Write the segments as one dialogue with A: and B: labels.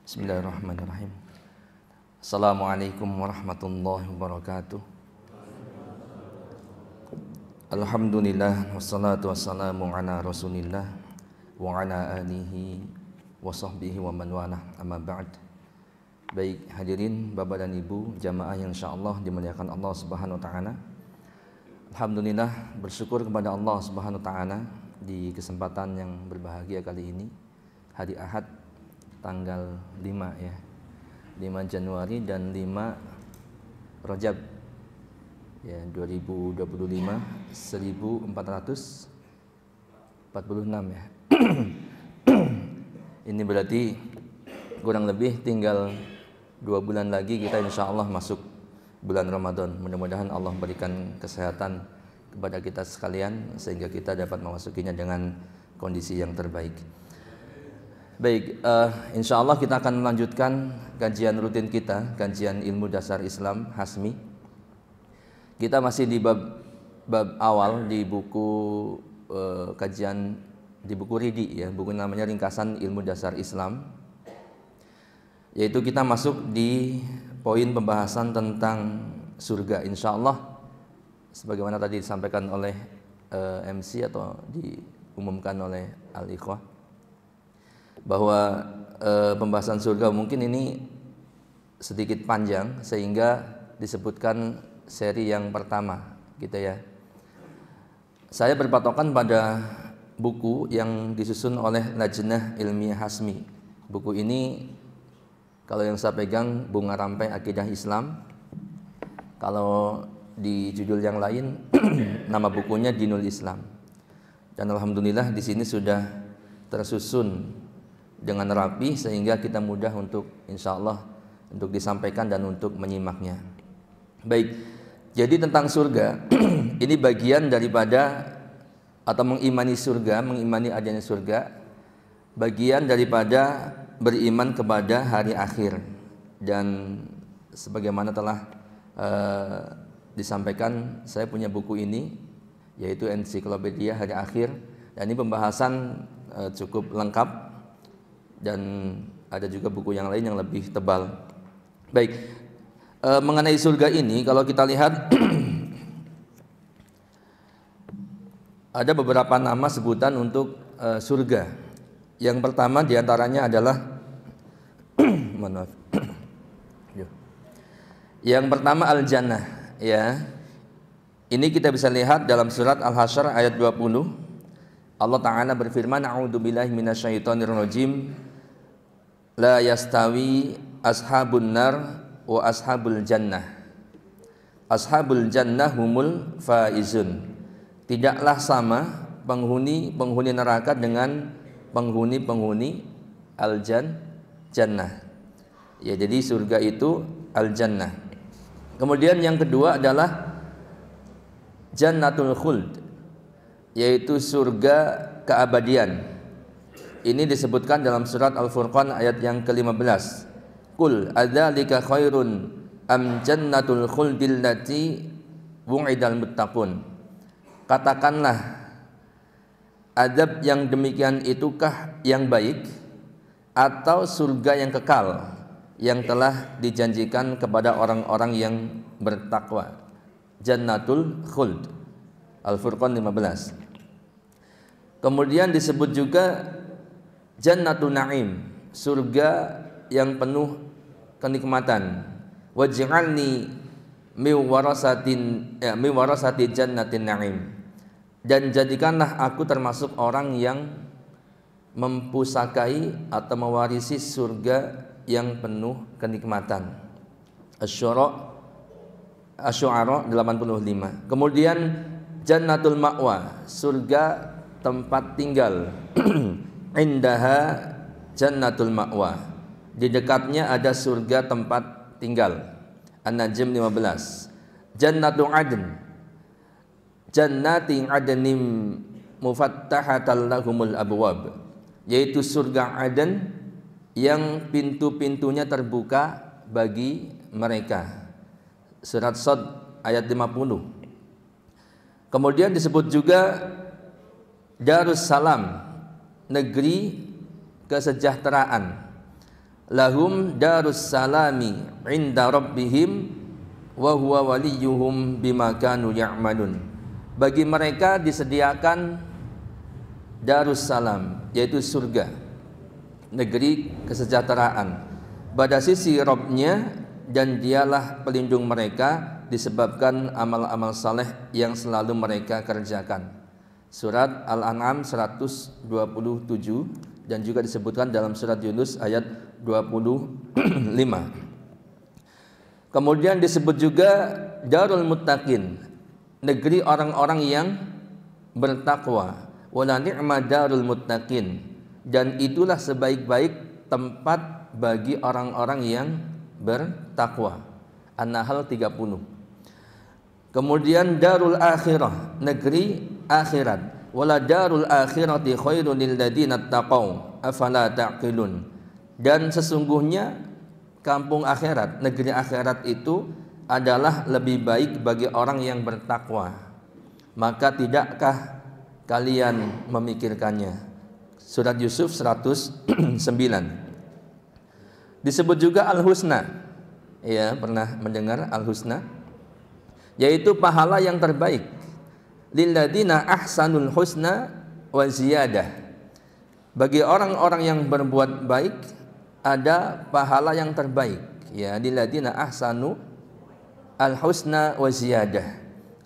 A: Bismillahirrahmanirrahim. Assalamualaikum warahmatullahi wabarakatuh. Alhamdulillah wassalatu wassalamu ala Rasulillah wa ala alihi wa sahbihi wa man walah, amma ba'd. Baik hadirin Bapak dan Ibu jamaah yang insyaallah dimuliakan Allah Subhanahu wa taala. Alhamdulillah bersyukur kepada Allah Subhanahu wa taala di kesempatan yang berbahagia kali ini, hari Ahad tanggal 5 ya, 5 Januari dan 5 Rajab ya 2025 1446 ya. Ini berarti kurang lebih tinggal 2 bulan lagi kita insya Allah masuk bulan Ramadan. Mudah-mudahan Allah berikan kesehatan kepada kita sekalian sehingga kita dapat memasukinya dengan kondisi yang terbaik. Baik, insya Allah kita akan melanjutkan kajian rutin kita, kajian ilmu dasar Islam Hasmi. Kita masih di bab awal di buku kajian di buku Ridi ya, buku namanya Ringkasan Ilmu Dasar Islam. Yaitu kita masuk di poin pembahasan tentang surga. Insya Allah, sebagaimana tadi disampaikan oleh MC atau diumumkan oleh Al-Ikhwah, bahwa pembahasan surga mungkin ini sedikit panjang sehingga disebutkan seri yang pertama gitu ya. Saya berpatokan pada buku yang disusun oleh Lajnah Ilmiah Hasmi. Buku ini kalau yang saya pegang Bunga Rampai Akidah Islam. Kalau di judul yang lain nama bukunya Dinul Islam. Dan alhamdulillah di sini sudah tersusun dengan rapi sehingga kita mudah untuk insya Allah untuk disampaikan dan untuk menyimaknya. Baik, jadi tentang surga ini bagian daripada atau mengimani surga, mengimani adanya surga, bagian daripada beriman kepada hari akhir. Dan sebagaimana telah disampaikan, saya punya buku ini yaitu Ensiklopedia Hari Akhir, dan ini pembahasan cukup lengkap. Dan ada juga buku yang lain yang lebih tebal. Baik, mengenai surga ini kalau kita lihat ada beberapa nama sebutan untuk surga. Yang pertama diantaranya adalah maaf. Yang pertama Al-Jannah ya. Ini kita bisa lihat dalam surat Al-Hasyr ayat 20. Allah Ta'ala berfirman, a'udzubillahi minasyaitonirrajim, la yastawi ashabun nar wa ashabul jannah. Ashabul jannah humul faizun. Tidaklah sama penghuni neraka dengan penghuni al-jannah. Ya, jadi surga itu al-jannah. Kemudian yang kedua adalah jannatul khuld, yaitu surga keabadian. Ini disebutkan dalam surat Al-Furqan ayat yang ke-15. Qul adzalika khairun am jannatul khuldil lati wu'idal muttaqun. Katakanlah, azab yang demikian itukah yang baik atau surga yang kekal yang telah dijanjikan kepada orang-orang yang bertakwa. Jannatul khuld. Al-Furqan 15. Kemudian disebut juga Jannatun Na'im, surga yang penuh kenikmatan. Waj'alni min warasati jannatin na'im. Dan jadikanlah aku termasuk orang yang mempusakai atau mewarisi surga yang penuh kenikmatan. Asy-Syu'ara 85. Kemudian Jannatul Ma'wa, surga tempat tinggal. Indaha jannatul ma'wa, di dekatnya ada surga tempat tinggal. An-Najm 15. Jannatul adn, jannati adnim mufattahatal lahumul abwab, yaitu surga Aden yang pintu-pintunya terbuka bagi mereka. Surat Shad ayat 50. Kemudian disebut juga Darussalam, negeri kesejahteraan. lahum darus salami inda rabbihim wa huwa waliyuhum bima kanu ya'malun. Bagi mereka disediakan darus salam, yaitu surga, negeri kesejahteraan pada sisi Rabb-nya, dan dialah pelindung mereka disebabkan amal-amal saleh yang selalu mereka kerjakan. Surat Al-An'am 127, dan juga disebutkan dalam surat Yunus ayat 25. Kemudian disebut juga Darul Muttaqin, negeri orang-orang yang bertakwa. Wala ni'ma darul muttaqin, dan itulah sebaik-baik tempat bagi orang-orang yang bertakwa. An-Nahl 30. Kemudian Darul Akhirah, negeri akhirat. Wala darul akhirati khairun lil ladzina taqaw afala taqilun. Dan sesungguhnya kampung akhirat, negeri akhirat itu adalah lebih baik bagi orang yang bertakwa. Maka tidakkah kalian memikirkannya? Surat Yusuf 109. Disebut juga Al-Husna. Ya, pernah mendengar Al-Husna? Yaitu pahala yang terbaik. Lilladzina ahsanul husna wa ziyadah. Bagi orang-orang yang berbuat baik ada pahala yang terbaik. Ya, lilladzina ahsanu al-husna wa ziyadah.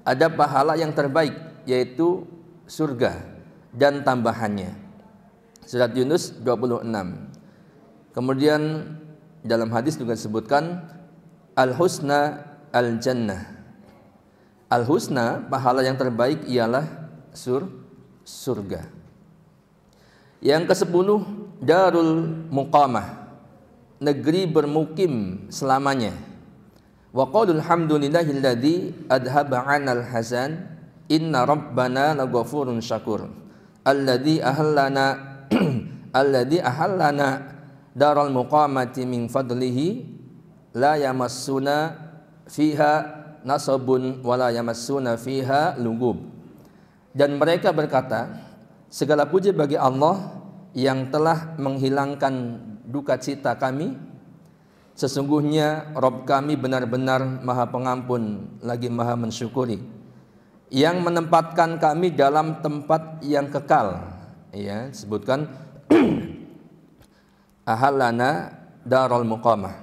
A: Ada pahala yang terbaik, yaitu surga dan tambahannya. Surat Yunus 26. Kemudian dalam hadis juga disebutkan al-husna al-jannah. Al-husna, pahala yang terbaik ialah surga. Yang ke-10, Darul Muqamah, negeri bermukim selamanya. Wa qulul hamdulillahilladzi adhaba 'anal hazan inna rabbana laghafurun syakur alladzi ahallana daral muqamati min fadlihi la yamassuna fiha nasabun wala yamassuna fiha lugub. Dan mereka berkata, segala puji bagi Allah yang telah menghilangkan duka cita kami. Sesungguhnya Rabb kami benar-benar Maha Pengampun lagi Maha Mensyukuri, yang menempatkan kami dalam tempat yang kekal. Ya, disebutkan ahallana darul muqamah,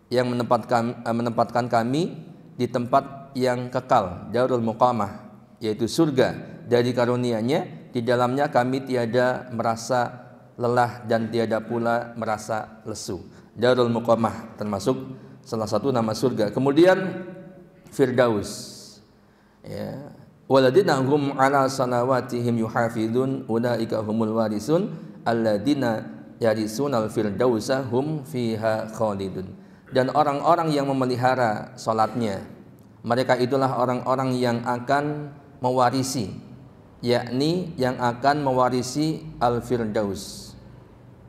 A: yang menempatkan kami di tempat yang kekal, Darul Muqamah, yaitu surga. Dari karunia-Nya di dalamnya kami tiada merasa lelah dan tiada pula merasa lesu. Darul Muqamah termasuk salah satu nama surga. Kemudian Firdaus, ya, waladina hum ala salawatihim yuhafidun ulaika humul warisun alladina yarisunal firdausa hum fiha khalidun. Dan orang-orang yang memelihara salatnya, mereka itulah orang-orang yang akan mewarisi, yakni yang akan mewarisi al-firdaus.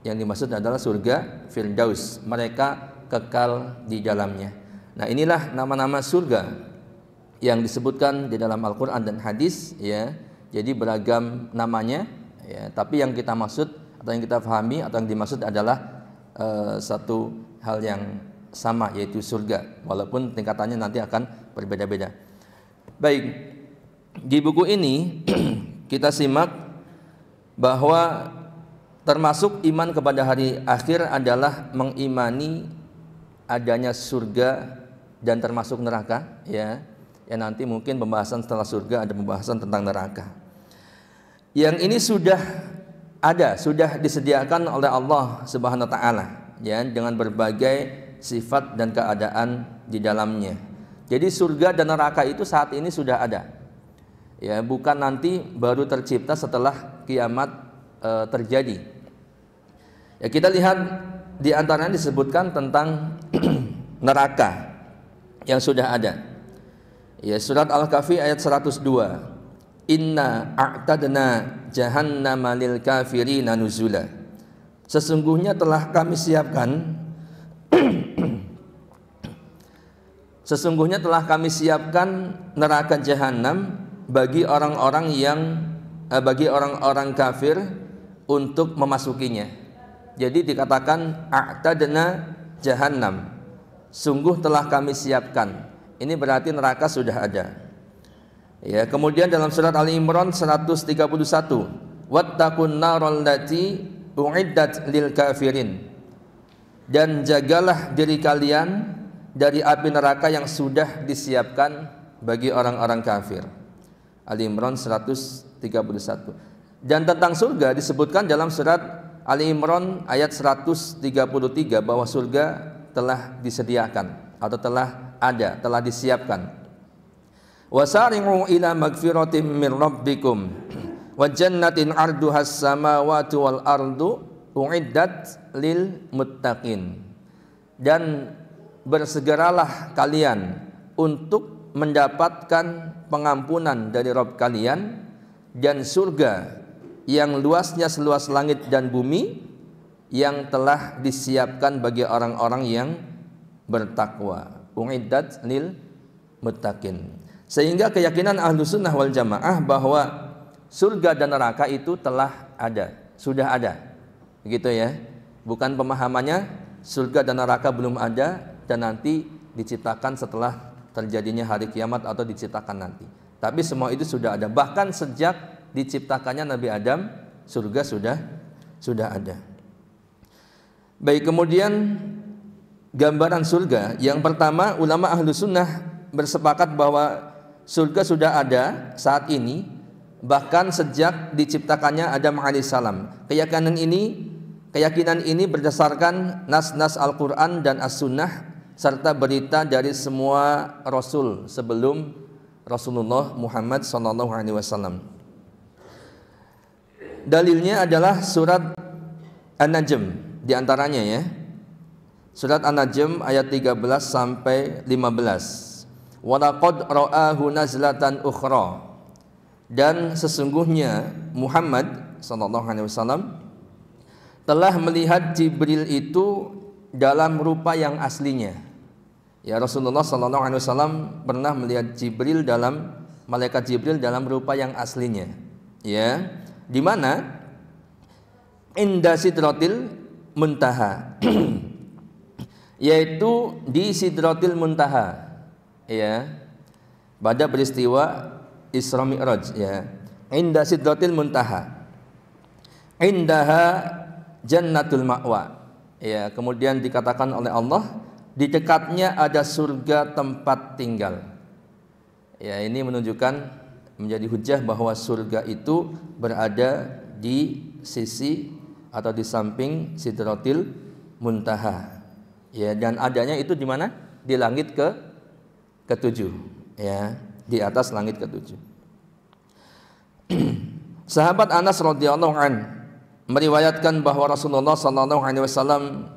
A: Yang dimaksud adalah surga Firdaus, mereka kekal di dalamnya. Nah, inilah nama-nama surga yang disebutkan di dalam Al-Quran dan hadis, ya. Jadi beragam namanya, ya. Tapi yang kita maksud atau yang kita pahami atau yang dimaksud adalah satu hal yang sama, yaitu surga, walaupun tingkatannya nanti akan berbeda-beda. Baik, di buku ini kita simak bahwa termasuk iman kepada hari akhir adalah mengimani adanya surga dan termasuk neraka, ya. Ya, nanti mungkin pembahasan setelah surga ada pembahasan tentang neraka. Yang ini sudah ada, sudah disediakan oleh Allah Subhanahu wa taala, ya, dengan berbagai sifat dan keadaan di dalamnya. Jadi surga dan neraka itu saat ini sudah ada, ya, bukan nanti baru tercipta setelah kiamat terjadi. Ya, kita lihat di antaranya disebutkan tentang neraka yang sudah ada. Ya, surat Al-Kahfi ayat 102. Inna a'tadna jahannama lil kafirina nuzula. Sesungguhnya telah kami siapkan Sesungguhnya telah kami siapkan neraka jahanam bagi orang-orang kafir untuk memasukinya. Jadi dikatakan a'tadna jahannam, sungguh telah kami siapkan. Ini berarti neraka sudah ada. Ya, kemudian dalam surat Ali Imran 131, wattaqun naral lati u'iddat lil kafirin. Dan jagalah diri kalian dari api neraka yang sudah disiapkan bagi orang-orang kafir. Ali Imran 131. Dan tentang surga disebutkan dalam surat Ali Imran ayat 133 bahwa surga telah disediakan atau telah ada, telah disiapkan. Wasari'u ila magfiratin min rabbikum wa jannatin 'arduhas samawati wal ardu u'iddat lil muttaqin. Dan bersegeralah kalian untuk mendapatkan pengampunan dari Rabb kalian dan surga yang luasnya seluas langit dan bumi yang telah disiapkan bagi orang-orang yang bertakwa. U'iddat lil muttaqin. Sehingga keyakinan Ahlus Sunnah wal Jamaah bahwa surga dan neraka itu telah ada, sudah ada. Begitu ya. Bukan pemahamannya surga dan neraka belum ada dan nanti diciptakan setelah terjadinya hari kiamat atau diciptakan nanti. Tapi semua itu sudah ada. Bahkan sejak diciptakannya Nabi Adam, surga sudah ada. Baik, kemudian gambaran surga. Yang pertama, ulama Ahlus Sunnah bersepakat bahwa surga sudah ada saat ini, bahkan sejak diciptakannya Adam alaihissalam. Keyakinan ini berdasarkan nas-nas Al-Quran dan As-Sunnah serta berita dari semua Rasul sebelum Rasulullah Muhammad SAW. Dalilnya adalah surat An-Najm diantaranya ya. Surat An-Najm ayat 13 sampai 15. Walaqad ra'ahu nazlatan ukhra. Dan sesungguhnya Muhammad SAW telah melihat Jibril itu dalam rupa yang aslinya. Ya, Rasulullah SAW pernah melihat Jibril malaikat Jibril dalam rupa yang aslinya. Ya, di mana? Inda Sidratil Muntaha. Yaitu di Sidratil Muntaha. Ya, pada peristiwa Isra Mi'raj ya. Inda Sidratil Muntaha. Indaha Jannatul Ma'wa. Ya, kemudian dikatakan oleh Allah, di dekatnya ada surga tempat tinggal. Ya, ini menunjukkan menjadi hujjah bahwa surga itu berada di sisi atau di samping Sidratil Muntaha. Ya, dan adanya itu di mana? Di langit ketujuh, ya, di atas langit ketujuh. Sahabat Anas radhiyallahu an meriwayatkan bahwa Rasulullah SAW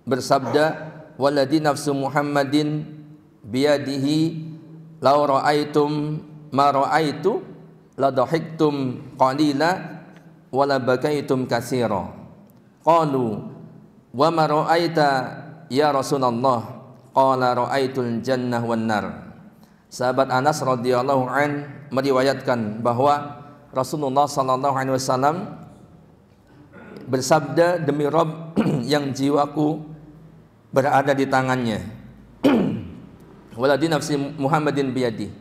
A: bersabda, "Walladzi nafsu Muhammadin biyadihi law ra'aitum ma ra'aitu la dhahiktum qalila wa la bakaitum katsira." Qalu, "Wa ma ra'aita ya Rasulullah?" Qala ra'aitul jannah wan nar. Sahabat Anas radhiyallahu an meriwayatkan bahwa Rasulullah SAW bersabda, demi Rabb yang jiwaku berada di tangannya. Waladhi nafsi Muhammadin biyadi.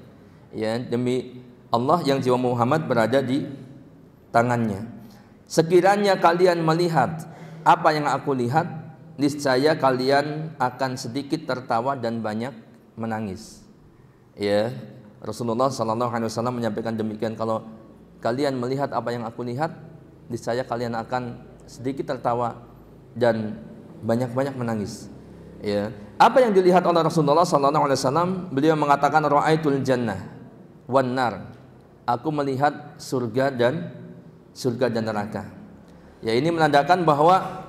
A: Ya, demi Allah yang jiwa Muhammad berada di tangannya. Sekiranya kalian melihat apa yang aku lihat, niscaya kalian akan sedikit tertawa dan banyak menangis. Ya, Rasulullah SAW menyampaikan demikian, kalau kalian melihat apa yang aku lihat, niscaya kalian akan sedikit tertawa dan banyak-banyak menangis. Ya, apa yang dilihat oleh Rasulullah SAW? Beliau mengatakan ra'aitul jannah wan nar. Aku melihat surga dan neraka. Ya, ini menandakan bahwa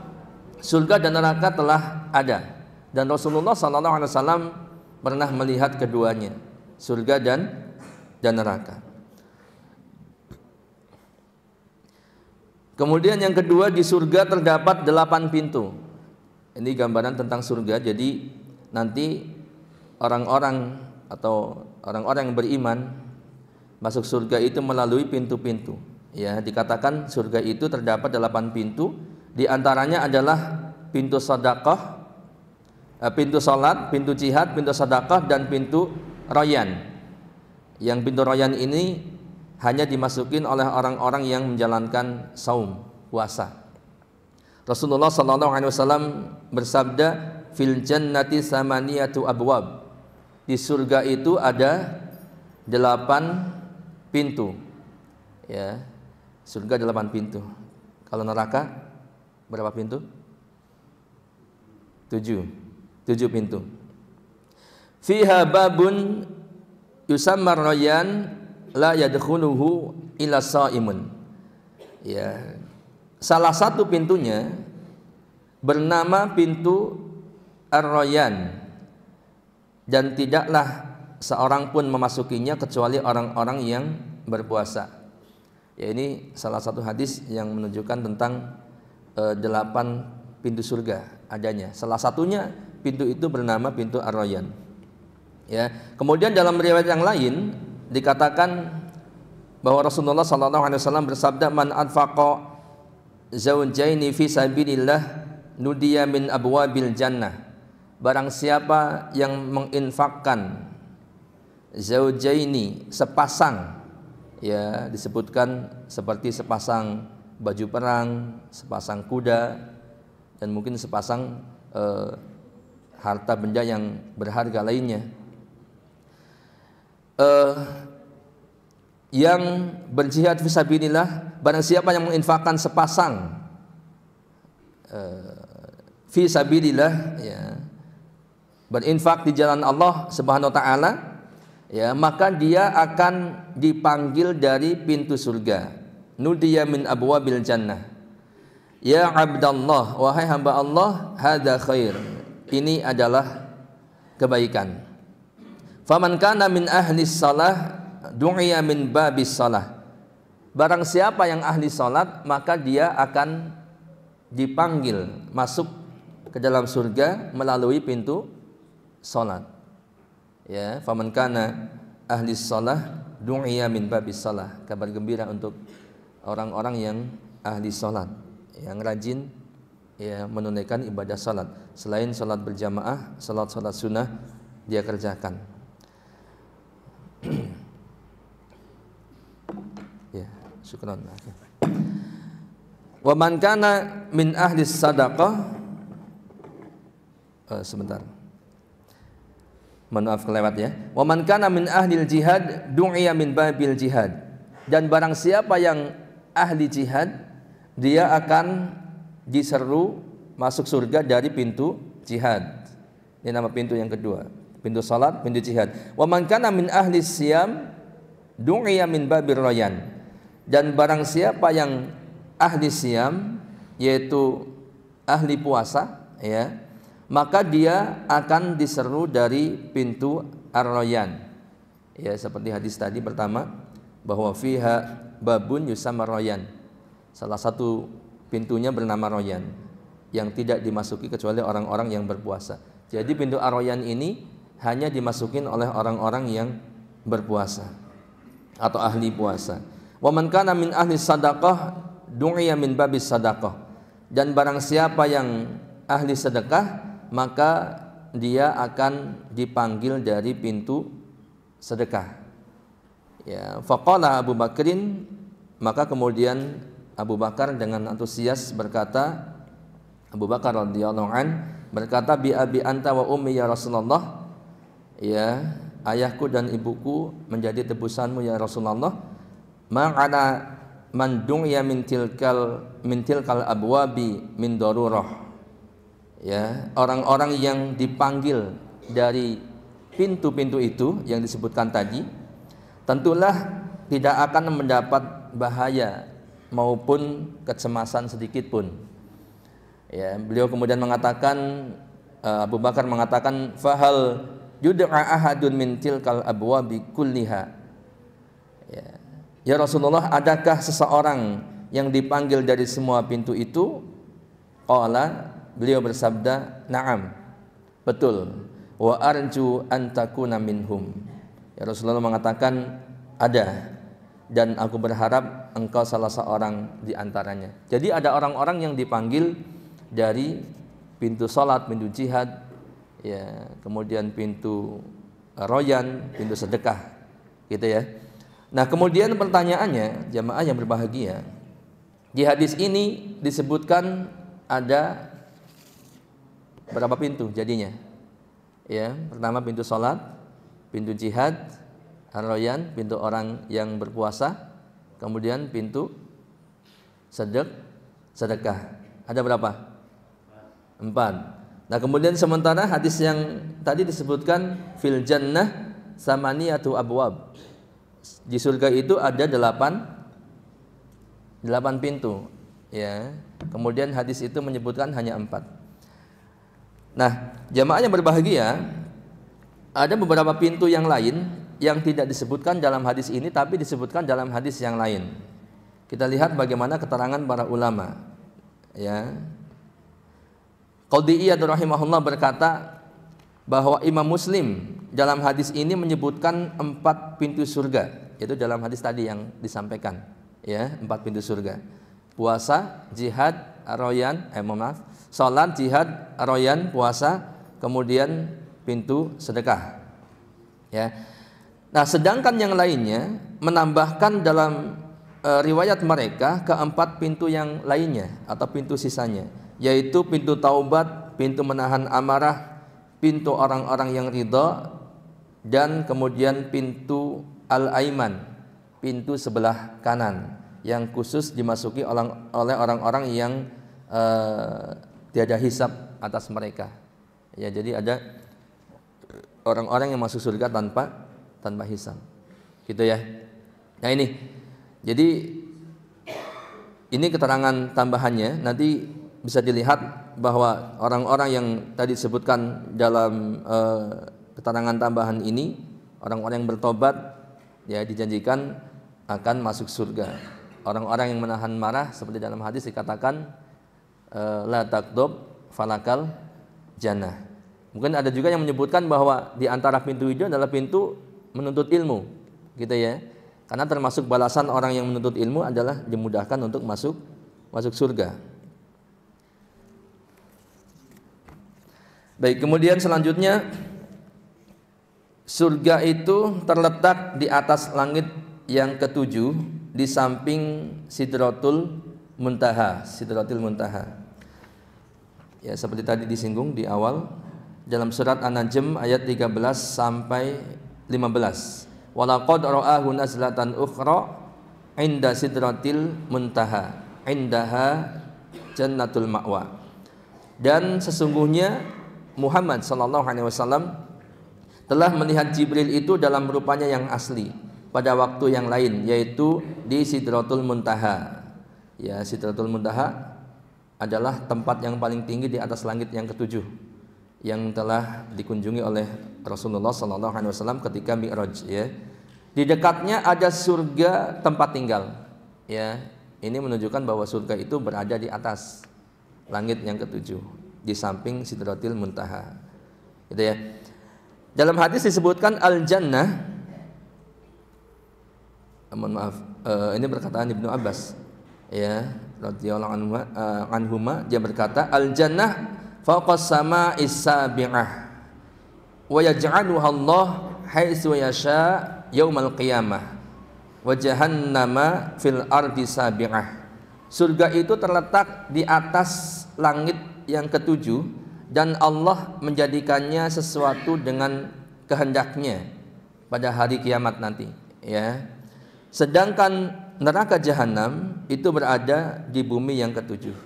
A: surga dan neraka telah ada, dan Rasulullah SAW pernah melihat keduanya, surga dan neraka. Kemudian yang kedua, di surga terdapat 8 pintu. Ini gambaran tentang surga. Jadi nanti orang-orang yang beriman masuk surga itu melalui pintu-pintu. Ya, dikatakan surga itu terdapat 8 pintu. Di antaranya adalah pintu sedekah, pintu salat, pintu jihad, pintu sedekah, dan pintu royan. Yang pintu royan ini hanya dimasukin oleh orang-orang yang menjalankan saum, puasa. Rasulullah SAW bersabda, fil jannati samaniyatu abwab. Di surga itu ada 8 pintu. Ya, surga 8 pintu. Kalau neraka berapa pintu? 7 pintu. Fiha babun yusammar rayyan la yadkhuluhu illa shaimun. Ya, salah satu pintunya bernama pintu Ar-Rayyan, dan tidaklah seorang pun memasukinya kecuali orang-orang yang berpuasa. Ya, ini salah satu hadis yang menunjukkan tentang 8 pintu surga adanya. Salah satunya pintu itu bernama pintu Ar-Rayyan. Ya, kemudian dalam riwayat yang lain dikatakan bahwa Rasulullah SAW bersabda, man anfaqa zawjaini fi sabilillah nudiya min abwabil jannah. Barang siapa yang menginfakkan zaujaini, sepasang, ya disebutkan seperti sepasang baju perang, sepasang kuda, dan mungkin sepasang harta benda yang berharga lainnya, yang berjihad fisabilillah. Barang siapa yang menginfakkan sepasang fisabilillah, ya, berinfak di jalan Allah Subhanahu wa taala, ya, maka dia akan dipanggil dari pintu surga. Nudiya min abwabil jannah. Ya abdallah, wahai hamba Allah, hadza khair. Ini adalah kebaikan. Faman kana min ahli shalah du'iya min babis shalah. Barang siapa yang ahli salat, maka dia akan dipanggil masuk ke dalam surga melalui pintu salat. Ya, faman kana ahli shalah du'iya min babis shalah. Kabar gembira untuk orang-orang yang ahli salat, yang rajin, ya, menunaikan ibadah salat. Selain salat berjamaah, salat-salat sunnah dia kerjakan. Ya, syukran. Wa man kana min ahli sadaqah, sebentar, maaf kelewat ya. Wa man kana min ahlil jihad du'iya min babil jihad. Dan barang siapa yang ahli jihad, dia akan diseru masuk surga dari pintu jihad. Ini nama pintu yang kedua, pintu salat, pintu jihad. Wa man kana min ahli siyam du'iya min babir rayyan. Dan barang siapa yang ahli siyam, yaitu ahli puasa, ya, maka dia akan diseru dari pintu Ar-Rayyan. Ya, seperti hadis tadi pertama, bahwa fiha babun yusamma Rayyan. Salah satu pintunya bernama Rayyan, yang tidak dimasuki kecuali orang-orang yang berpuasa. Jadi pintu Ar-Rayyan ini hanya dimasukin oleh orang-orang yang berpuasa atau ahli puasa. Wa man kana min ahli sadaqah du'iya min babis sadaqah. Dan barang siapa yang ahli sedekah, maka dia akan dipanggil dari pintu sedekah. Ya, faqala Abu Bakrin, maka kemudian Abu Bakar dengan antusias berkata, Abu Bakar radhiyallahu an berkata, bi abi anta wa ummi ya Rasulullah, ya, ayahku dan ibuku menjadi tebusanmu ya Rasulullah. Ma'ana man du'ya min tilkal abwabi min darurah. Ya, orang-orang yang dipanggil dari pintu-pintu itu yang disebutkan tadi, tentulah tidak akan mendapat bahaya maupun kecemasan sedikit pun. Ya, beliau kemudian mengatakan, Abu Bakar mengatakan, fahal yud'a ahadun min tilkal abwabi kulliha. Ya Rasulullah, adakah seseorang yang dipanggil dari semua pintu itu? Qala, beliau bersabda, na'am, betul. Wa arju an takuna minhum. Ya Rasulullah mengatakan, ada, dan aku berharap engkau salah seorang di antaranya. Jadi ada orang-orang yang dipanggil dari pintu salat, pintu jihad, ya, kemudian pintu royan, pintu sedekah, gitu ya. Nah, kemudian pertanyaannya, jamaah yang berbahagia, di hadis ini disebutkan ada berapa pintu jadinya? Ya, pertama pintu salat, pintu jihad, ar-royan, pintu orang yang berpuasa, kemudian pintu sedekah. Ada berapa? 4. Nah, kemudian sementara hadis yang tadi disebutkan fil jannah samaniyatu abwab. Di surga itu ada 8 pintu, ya. Kemudian hadis itu menyebutkan hanya 4. Nah, jamaah yang berbahagia, ada beberapa pintu yang lain yang tidak disebutkan dalam hadis ini tapi disebutkan dalam hadis yang lain. Kita lihat bagaimana keterangan para ulama, ya. Qadhi Iyad rahimahullah berkata bahwa Imam Muslim dalam hadis ini menyebutkan 4 pintu surga, yaitu dalam hadis tadi yang disampaikan, ya, 4 pintu surga. Puasa, jihad, royan, salat, jihad, royan, puasa, kemudian pintu sedekah. Ya. Nah, sedangkan yang lainnya menambahkan dalam riwayat mereka keempat pintu yang lainnya atau pintu sisanya, yaitu pintu taubat, pintu menahan amarah, pintu orang-orang yang ridha, dan kemudian pintu al-aiman, pintu sebelah kanan yang khusus dimasuki oleh orang-orang yang tiada hisab atas mereka. Ya, jadi ada orang-orang yang masuk surga tanpa hisab. Gitu ya. Nah, jadi ini keterangan tambahannya. Nanti bisa dilihat bahwa orang-orang yang tadi disebutkan dalam keterangan tambahan ini, orang-orang yang bertobat, ya, dijanjikan akan masuk surga. Orang-orang yang menahan marah seperti dalam hadis dikatakan la taqdub falakal jannah. Mungkin ada juga yang menyebutkan bahwa di antara pintu itu adalah pintu menuntut ilmu, gitu ya. Karena termasuk balasan orang yang menuntut ilmu adalah dimudahkan untuk masuk surga. Baik, kemudian selanjutnya, surga itu terletak di atas langit yang ketujuh di samping Sidratul Muntaha. Ya, seperti tadi disinggung di awal dalam surat An-Najm ayat 13 sampai 15. Walaqad ra'ahu nazlatan ukhra 'inda Sidratil Muntaha, 'indaha jannatul ma'wa. Dan sesungguhnya Muhammad sallallahu alaihi wasallam telah melihat Jibril itu dalam rupanya yang asli pada waktu yang lain, yaitu di Sidratul Muntaha. Ya, Sidratul Muntaha adalah tempat yang paling tinggi di atas langit yang ketujuh yang telah dikunjungi oleh Rasulullah sallallahu alaihi wasallam ketika Mi'raj, ya. Di dekatnya ada surga tempat tinggal. Ya, ini menunjukkan bahwa surga itu berada di atas langit yang ketujuh di samping Sidratul Muntaha. Gitu ya. Dalam hadis disebutkan al-jannah, ini perkataan Ibnu Abbas, ya, radhiyallahu anhuma, dia berkata al-jannah fawqas sama'is sabi'ah wa yaj'aluha Allah haitsu yasha yaumal qiyamah wa jahannama fil ardi sabi'ah. Surga itu terletak di atas langit yang ketujuh dan Allah menjadikannya sesuatu dengan kehendaknya pada hari kiamat nanti, ya. Sedangkan neraka jahanam itu berada di bumi yang ketujuh.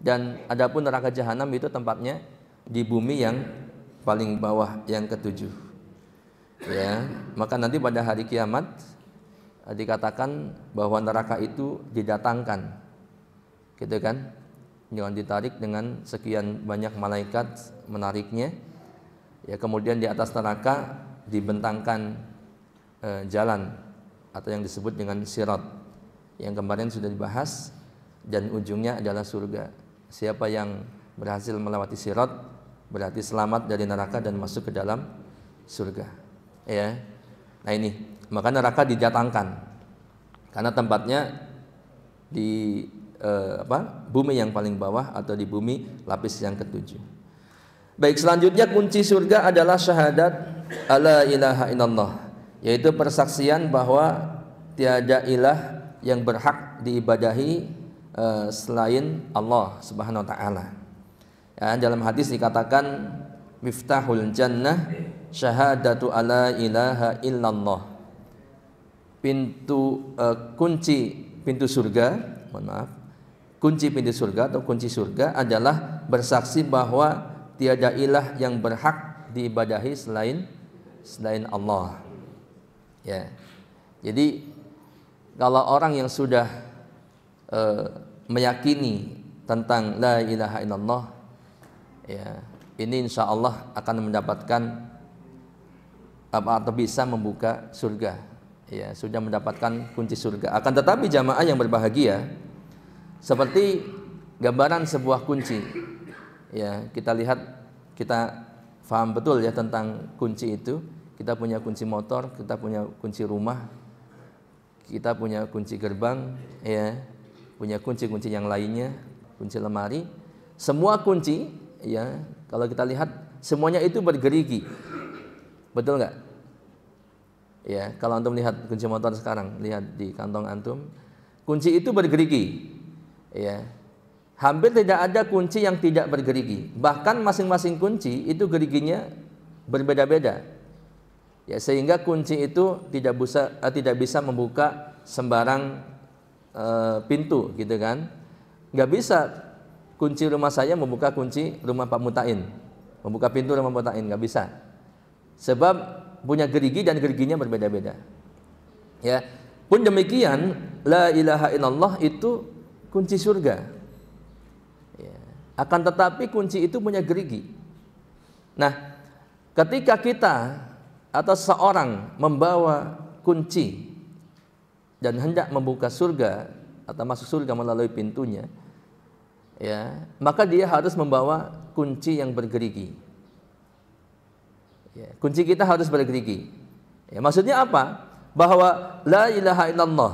A: Dan adapun neraka jahanam itu tempatnya di bumi yang paling bawah yang ketujuh. Ya, maka nanti pada hari kiamat dikatakan bahwa neraka itu didatangkan. Gitu kan? Jangan ditarik dengan sekian banyak malaikat menariknya. Ya, kemudian di atas neraka dibentangkan jalan atau yang disebut dengan sirat yang kemarin sudah dibahas, dan ujungnya adalah surga. Siapa yang berhasil melewati sirat berarti selamat dari neraka dan masuk ke dalam surga. Ya. Nah, ini maka neraka didatangkan. karena tempatnya di bumi yang paling bawah atau di bumi lapis yang ketujuh. Baik, selanjutnya kunci surga adalah syahadat alla ilaha illallah, yaitu persaksian bahwa tiada ilah yang berhak diibadahi selain Allah Subhanahu wa taala. Ya, dalam hadis dikatakan miftahul jannah syahadatu alla ilaha illallah. Kunci pintu surga, mohon maaf. Kunci pintu surga atau kunci surga adalah bersaksi bahwa tiada ilah yang berhak diibadahi selain Allah. Ya. Jadi kalau orang yang sudah meyakini tentang la ilaha illallah, ya, ini insya Allah akan mendapatkan atau bisa membuka surga. Ya, sudah mendapatkan kunci surga. Akan tetapi jamaah yang berbahagia, seperti gambaran sebuah kunci, ya, kita lihat, kita paham betul ya tentang kunci itu. Kita punya kunci motor, kita punya kunci rumah, kita punya kunci gerbang, ya, punya kunci-kunci yang lainnya, kunci lemari. Semua kunci, ya, kalau kita lihat semuanya itu bergerigi, betul nggak? Ya, kalau antum lihat kunci motor sekarang, lihat di kantong antum, kunci itu bergerigi. Ya, hampir tidak ada kunci yang tidak bergerigi. Bahkan masing-masing kunci itu geriginya berbeda-beda. Ya, sehingga kunci itu tidak bisa membuka sembarang pintu, gitu kan? Nggak bisa kunci rumah saya membuka kunci rumah Pak Mutain, membuka pintu rumah Pak Mutain, nggak bisa. Sebab punya gerigi dan geriginya berbeda-beda. Ya, pun demikian la ilaha illallah itu kunci surga. Ya. Akan tetapi kunci itu punya gerigi. Nah, ketika kita atau seorang membawa kunci dan hendak membuka surga atau masuk surga melalui pintunya, ya, maka dia harus membawa kunci yang bergerigi. Ya, kunci kita harus bergerigi. Ya, maksudnya apa? Bahwa la ilaha illallah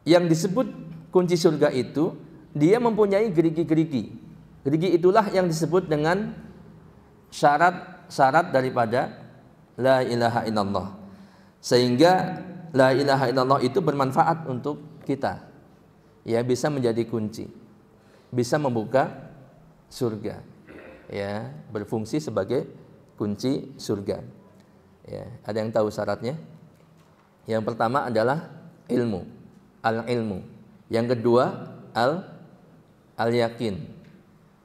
A: yang disebut kunci surga itu, dia mempunyai gerigi-gerigi. Gerigi itulah yang disebut dengan syarat-syarat daripada la ilaha illallah. Sehingga la ilaha illallah itu bermanfaat untuk kita. Ya, bisa menjadi kunci, bisa membuka surga. Ya, berfungsi sebagai kunci surga. Ya, ada yang tahu syaratnya? Yang pertama adalah ilmu, al-ilmu. Yang kedua al-yakin.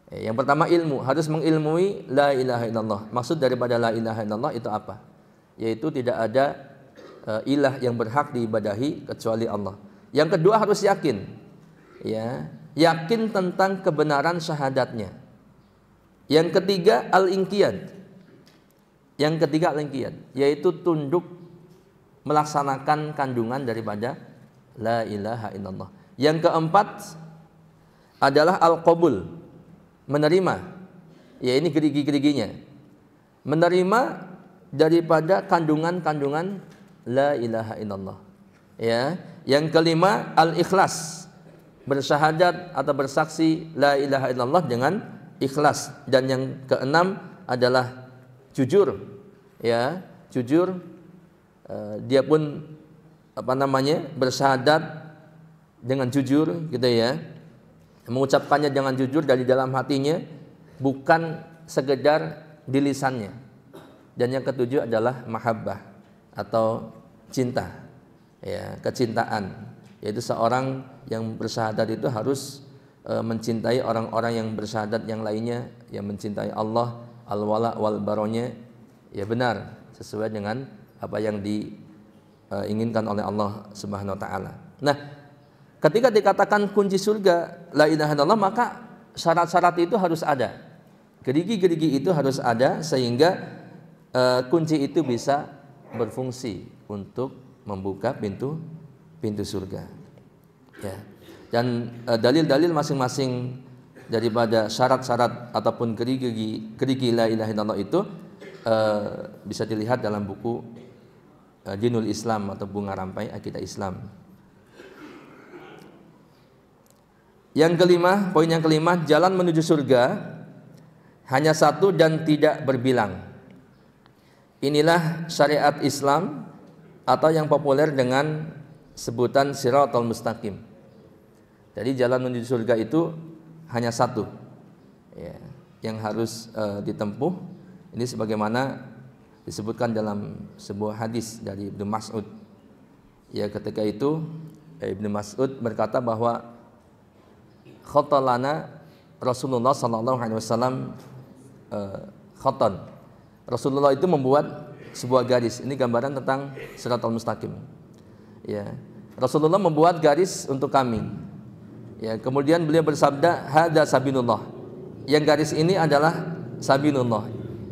A: Yang pertama ilmu, harus mengilmui la ilaha illallah. Maksud daripada la ilaha illallah itu apa? Yaitu tidak ada ilah yang berhak diibadahi kecuali Allah. Yang kedua harus yakin. Ya, yakin tentang kebenaran syahadatnya. Yang ketiga al-inqiyad. Yaitu tunduk melaksanakan kandungan daripada la ilaha illallah. Yang keempat adalah al-qabul, menerima. Ya, ini gerigi-geriginya. Menerima daripada kandungan-kandungan la ilaha illallah. Ya, yang kelima al-ikhlas, bersyahadat atau bersaksi la ilaha illallah dengan ikhlas. Dan yang keenam adalah jujur. Ya, jujur, dia pun bersyahadat dengan jujur, gitu ya, mengucapkannya dengan jujur dari dalam hatinya, bukan sekedar di lisannya. Dan yang ketujuh adalah mahabbah atau cinta, ya, kecintaan, yaitu seorang yang bersyahadat itu harus mencintai orang-orang yang bersyahadat yang lainnya, yang mencintai Allah, al-wala wal baronya, ya, benar sesuai dengan apa yang diinginkan oleh Allah Subhanahu wa taala. Nah, ketika dikatakan kunci surga la ilaha illallah, maka syarat-syarat itu harus ada. Gerigi-gerigi itu harus ada sehingga kunci itu bisa berfungsi untuk membuka pintu surga. Ya. Dan dalil-dalil masing-masing daripada syarat-syarat ataupun gerigi la ilaha illallah itu bisa dilihat dalam buku Dinul Islam atau Bunga Rampai Akidah Islam. Yang kelima, poin yang kelima, jalan menuju surga hanya satu dan tidak berbilang. Inilah syariat Islam atau yang populer dengan sebutan Shiratal Mustaqim. Jadi jalan menuju surga itu hanya satu, ya, yang harus ditempuh. Ini sebagaimana disebutkan dalam sebuah hadis dari Ibnu Mas'ud. Ya, ketika itu Ibnu Mas'ud berkata bahwa khatalana Rasulullah sallallahu alaihi wasallam khatan. Rasulullah itu membuat sebuah garis. Ini gambaran tentang Shiratal Mustaqim. Ya. Rasulullah membuat garis untuk kami. Ya, kemudian beliau bersabda, "Hada sabilullah." Yang garis ini adalah sabilullah.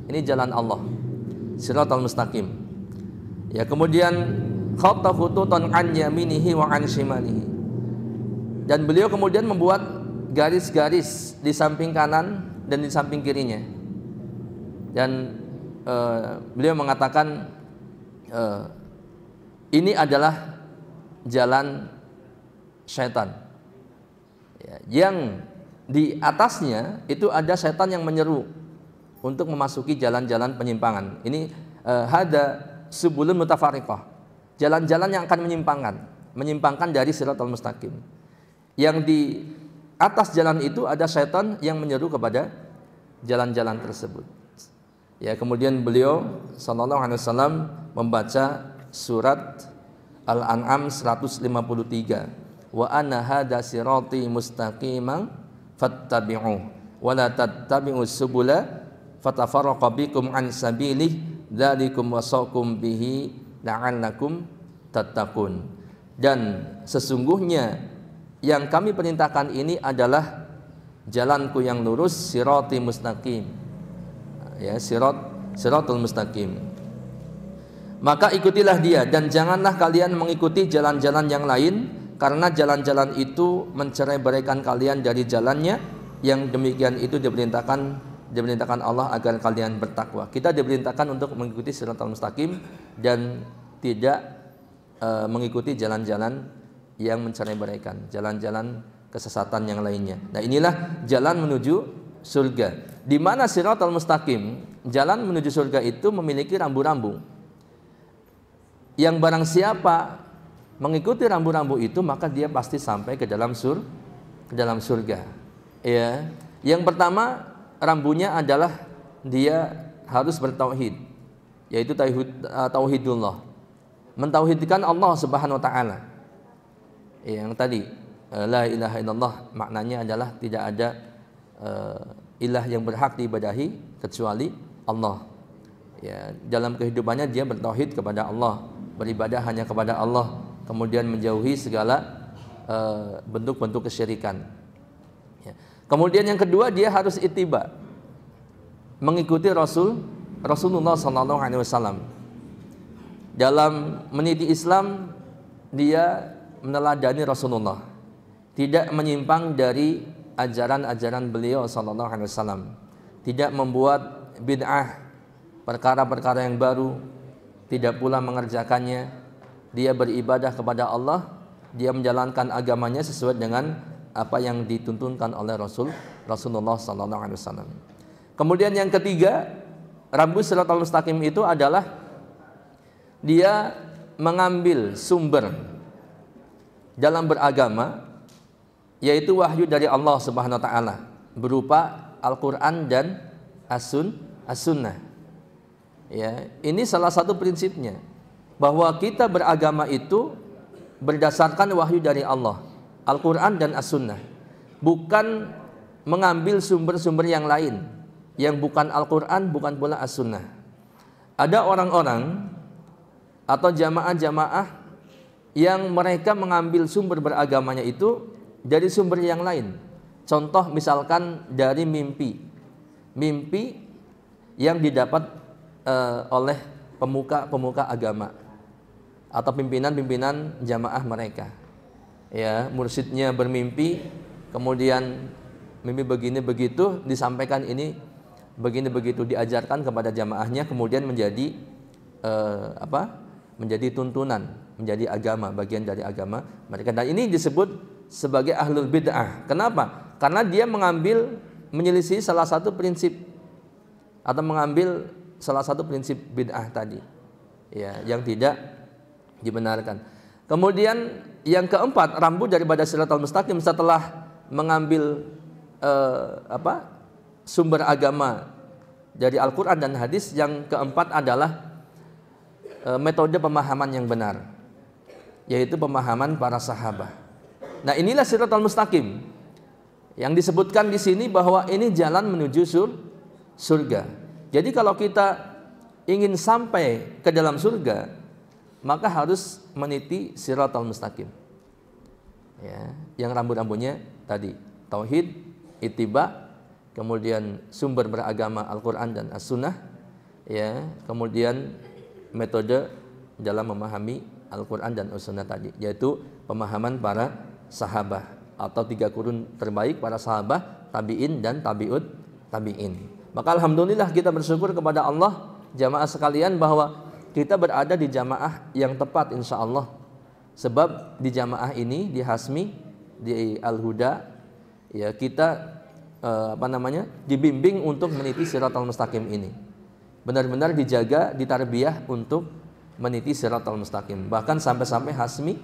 A: Ini jalan Allah. Shiratal Mustaqim. Ya, kemudian khatta khututan an yaminihi wa an shimalihi. Dan beliau kemudian membuat garis-garis di samping kanan dan di samping kirinya. Dan beliau mengatakan ini adalah jalan syaitan, ya, yang di atasnya itu ada syaitan yang menyeru untuk memasuki jalan-jalan penyimpangan. Ini hada subulun mutafariqah, jalan-jalan yang akan menyimpangkan dari Shiratal Mustaqim. Yang di atas jalan itu ada syaitan yang menyeru kepada jalan-jalan tersebut. Ya, kemudian beliau sallallahu alaihi wasallam membaca surat Al-An'am 153. Wa anna hadza sirati mustaqiman fattabi'uh wa la tattabi'us subula fatafarraqa bikum an sabilih dzalikum wasaqum bihi la'allakum tattaqun. Dan sesungguhnya yang kami perintahkan ini adalah jalanku yang lurus, sirati mustaqim. Ya, Shiratul Mustaqim. Maka ikutilah dia dan janganlah kalian mengikuti jalan-jalan yang lain, karena jalan-jalan itu mencerai-beraikan kalian dari jalannya. Yang demikian itu diperintahkan Allah agar kalian bertakwa. Kita diperintahkan untuk mengikuti Shiratul Mustaqim dan tidak mengikuti jalan-jalan yang mencerai-beraikan, jalan-jalan kesesatan yang lainnya. Nah, inilah jalan menuju surga. Di mana Shiratal Mustaqim, jalan menuju surga itu memiliki rambu-rambu. Yang barang siapa mengikuti rambu-rambu itu, maka dia pasti sampai ke dalam surga. Ya. Yang pertama, rambunya adalah dia harus bertauhid, yaitu tauhidullah. Mentauhidkan Allah Subhanahu wa taala. Yang tadi la ilaha illallah maknanya adalah tidak ada ilah yang berhak diibadahi kecuali Allah. Ya, dalam kehidupannya dia bertauhid kepada Allah, beribadah hanya kepada Allah, kemudian menjauhi segala bentuk-bentuk kesyirikan. Ya. Kemudian yang kedua, dia harus ittiba, mengikuti Rasulullah sallallahu alaihi wasallam. Dalam meniti Islam, dia meneladani Rasulullah, tidak menyimpang dari ajaran-ajaran beliau sallallahu alaihi wasallam, tidak membuat bid'ah, perkara-perkara yang baru, tidak pula mengerjakannya. Dia beribadah kepada Allah, dia menjalankan agamanya sesuai dengan apa yang dituntunkan oleh Rasulullah sallallahu alaihi wasallam. Kemudian yang ketiga, rambu Shiratal Mustaqim itu adalah dia mengambil sumber dalam beragama, yaitu wahyu dari Allah Subhanahu wa taala berupa Al-Qur'an dan As-Sunnah. Ya, ini salah satu prinsipnya, bahwa kita beragama itu berdasarkan wahyu dari Allah, Al-Qur'an dan As-Sunnah, bukan mengambil sumber-sumber yang lain yang bukan Al-Qur'an, bukan pula As-Sunnah. Ada orang-orang atau jamaah-jamaah yang mereka mengambil sumber beragamanya itu dari sumber yang lain. Contoh misalkan dari mimpi yang didapat oleh pemuka-pemuka agama atau pimpinan-pimpinan jamaah mereka. Ya, mursyidnya bermimpi, kemudian mimpi begini begitu, disampaikan ini begini begitu, diajarkan kepada jamaahnya, kemudian menjadi menjadi tuntunan, menjadi agama, bagian dari agama mereka. Dan ini disebut sebagai ahlul bid'ah. Kenapa? Karena dia menyelisih salah satu prinsip atau mengambil salah satu prinsip bid'ah tadi, ya, yang tidak dibenarkan. Kemudian yang keempat, rambut daripada siratal mustaqim setelah mengambil sumber agama dari Al-Quran dan hadis. Yang keempat adalah metode pemahaman yang benar, yaitu pemahaman para sahabat. Nah, inilah siratal mustaqim yang disebutkan di sini bahwa ini jalan menuju surga. Jadi kalau kita ingin sampai ke dalam surga, maka harus meniti siratal mustaqim. Ya, yang rambut-rambutnya tadi tauhid, ittiba, kemudian sumber beragama Al-Quran dan As-Sunnah, ya, kemudian metode dalam memahami Al-Quran dan As-Sunnah tadi, yaitu pemahaman para sahabat atau 3 kurun terbaik para sahabat, tabi'in dan tabi'in. Maka alhamdulillah kita bersyukur kepada Allah jamaah sekalian bahwa kita berada di jamaah yang tepat insya Allah. Sebab di jamaah ini, di Hasmi, di Al-Huda, ya, kita dibimbing untuk meniti siratal mustaqim ini. Benar-benar dijaga, ditarbiyah untuk meniti siratal mustaqim. Bahkan sampai-sampai Hasmi,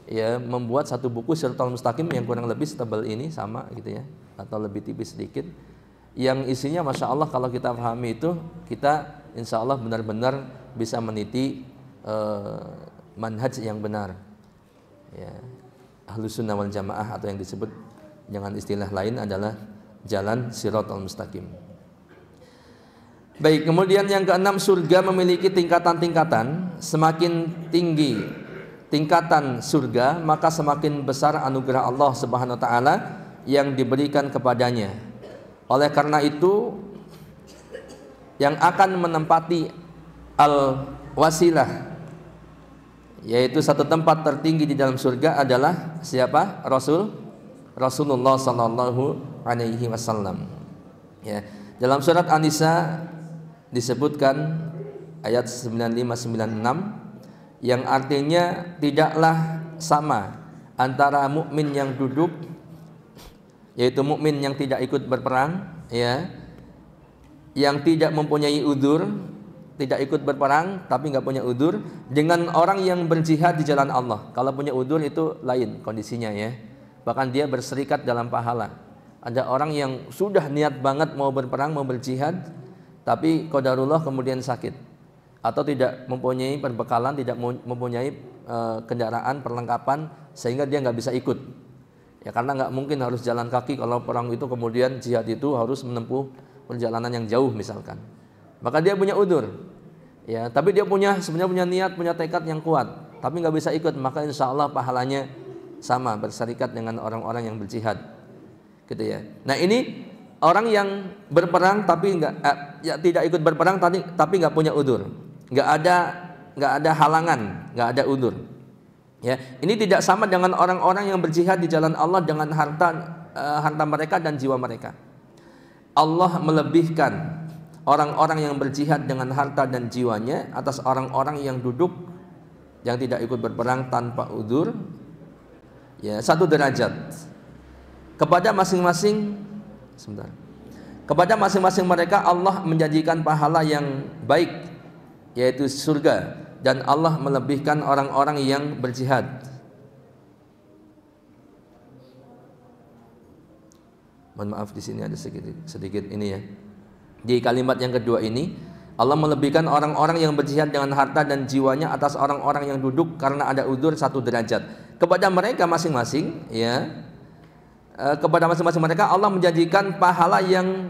A: ya, membuat satu buku siratal mustaqim yang kurang lebih setebal ini, sama gitu ya, atau lebih tipis sedikit, yang isinya masya Allah kalau kita pahami itu, kita insya Allah benar-benar bisa meniti manhaj yang benar, ya, Ahlus Sunnah wal Jamaah, atau yang disebut dengan istilah lain adalah jalan siratal mustaqim. Baik, kemudian yang keenam, surga memiliki tingkatan-tingkatan. Semakin tinggi tingkatan surga, maka semakin besar anugerah Allah Subhanahu wa taala yang diberikan kepadanya. Oleh karena itu, yang akan menempati al-wasilah, yaitu satu tempat tertinggi di dalam surga, adalah siapa? Rasulullah sallallahu alaihi wasallam. Ya, dalam surat An-Nisa disebutkan ayat 95-96 yang artinya tidaklah sama antara mukmin yang duduk, yaitu mukmin yang tidak ikut berperang, ya, yang tidak mempunyai udzur, tidak ikut berperang tapi nggak punya udzur, dengan orang yang berjihad di jalan Allah. Kalau punya udzur itu lain kondisinya, ya. Bahkan dia berserikat dalam pahala. Ada orang yang sudah niat banget mau berperang, mau berjihad, tapi qadarullah kemudian sakit, atau tidak mempunyai perbekalan, tidak mempunyai kendaraan, perlengkapan, sehingga dia nggak bisa ikut. Ya, karena nggak mungkin harus jalan kaki kalau perang itu, kemudian jihad itu harus menempuh perjalanan yang jauh misalkan. Maka dia punya udzur, ya, tapi dia sebenarnya punya niat, punya tekad yang kuat, tapi nggak bisa ikut, maka insya Allah pahalanya sama, berserikat dengan orang-orang yang berjihad, gitu ya. Nah, ini orang yang berperang tapi tidak ikut berperang tapi nggak punya udzur, nggak ada halangan, nggak ada udzur. Ya, ini tidak sama dengan orang-orang yang berjihad di jalan Allah dengan harta mereka dan jiwa mereka. Allah melebihkan orang-orang yang berjihad dengan harta dan jiwanya atas orang-orang yang duduk, yang tidak ikut berperang tanpa udzur, ya, 1 derajat. Kepada masing-masing mereka Allah menjanjikan pahala yang baik, yaitu surga, dan Allah melebihkan orang-orang yang berjihad. Mohon maaf, di sini ada sedikit ini, ya. Di kalimat yang kedua ini, Allah melebihkan orang-orang yang berjihad dengan harta dan jiwanya atas orang-orang yang duduk karena ada udzur 1 derajat. Kepada mereka masing-masing, ya, kepada masing-masing mereka Allah menjanjikan pahala yang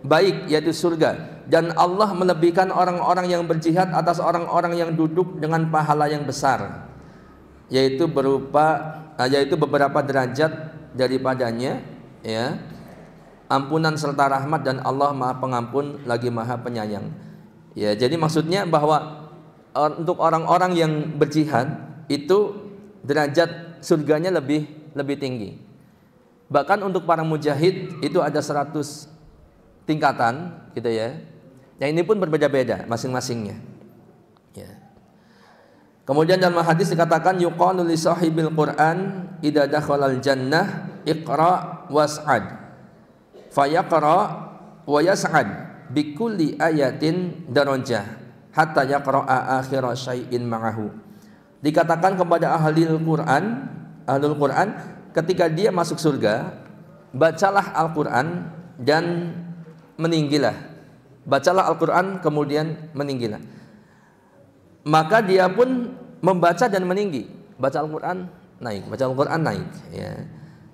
A: baik, yaitu surga, dan Allah melebihkan orang-orang yang berjihad atas orang-orang yang duduk dengan pahala yang besar, yaitu beberapa derajat daripadanya, ya, ampunan serta rahmat, dan Allah Maha Pengampun lagi Maha Penyayang. Ya, jadi maksudnya bahwa untuk orang-orang yang berjihad itu derajat surganya lebih tinggi. Bahkan untuk para mujahid itu ada 100 tingkatan, gitu ya. Yang ini pun berbeda-beda masing-masingnya. Ya. Kemudian dalam hadis dikatakan yuqalu li sahibil Qur'an idza dakhalal jannah iqra was'ad fayaqra wa yas'ad bi kulli ayatin darajah hatta yaqra'a akhira syai'in ma'ahu. Dikatakan kepada ahlul Quran ketika dia masuk surga, bacalah Al-Qur'an dan meninggilah. Bacalah Al-Qur'an kemudian meninggilah. Maka dia pun membaca dan meninggi. Baca Al-Qur'an naik, baca Al-Qur'an naik, ya.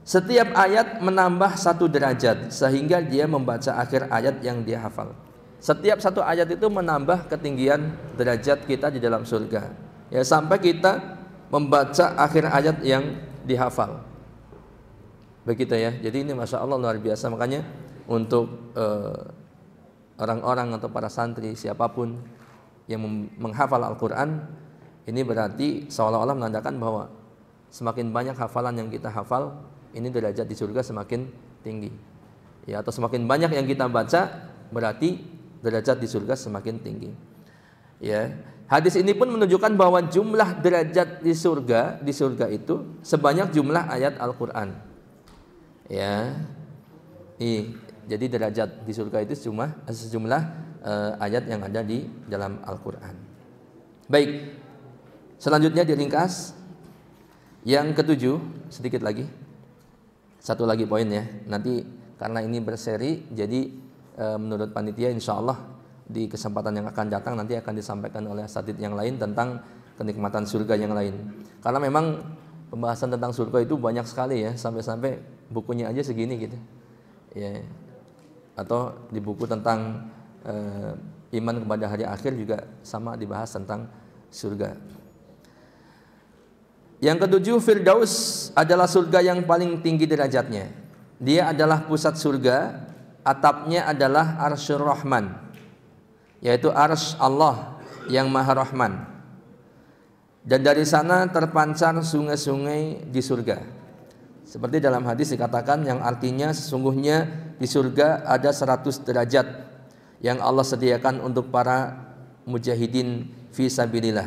A: Setiap ayat menambah 1 derajat sehingga dia membaca akhir ayat yang dia hafal. Setiap 1 ayat itu menambah ketinggian derajat kita di dalam surga. Ya, sampai kita membaca akhir ayat yang dihafal. Begitu ya. Jadi ini Masya Allah luar biasa. Makanya untuk orang-orang atau para santri siapapun yang menghafal Al-Quran, ini berarti seolah-olah menandakan bahwa semakin banyak hafalan yang kita hafal, ini derajat di surga semakin tinggi. Ya, atau semakin banyak yang kita baca, berarti derajat di surga semakin tinggi. Ya, hadis ini pun menunjukkan bahwa jumlah derajat di surga itu sebanyak jumlah ayat Al-Quran. Ya, jadi derajat di surga itu cuma sejumlah ayat yang ada di dalam Al-Quran. Baik, selanjutnya diringkas. Yang ketujuh, sedikit lagi, satu lagi poin ya. Nanti karena ini berseri, jadi menurut panitia insya Allah di kesempatan yang akan datang nanti akan disampaikan oleh asatidz yang lain tentang kenikmatan surga yang lain. Karena memang pembahasan tentang surga itu banyak sekali ya, sampai-sampai bukunya aja segini gitu. Ya. Atau di buku tentang iman kepada hari akhir juga sama dibahas tentang surga. Yang ketujuh, Firdaus adalah surga yang paling tinggi derajatnya. Dia adalah pusat surga, atapnya adalah Arsyur Rahman, yaitu arsy Allah yang Maha Rahman. Dan dari sana terpancar sungai-sungai di surga. Seperti dalam hadis dikatakan yang artinya sesungguhnya di surga ada 100 derajat yang Allah sediakan untuk para mujahidin fi sabilillah.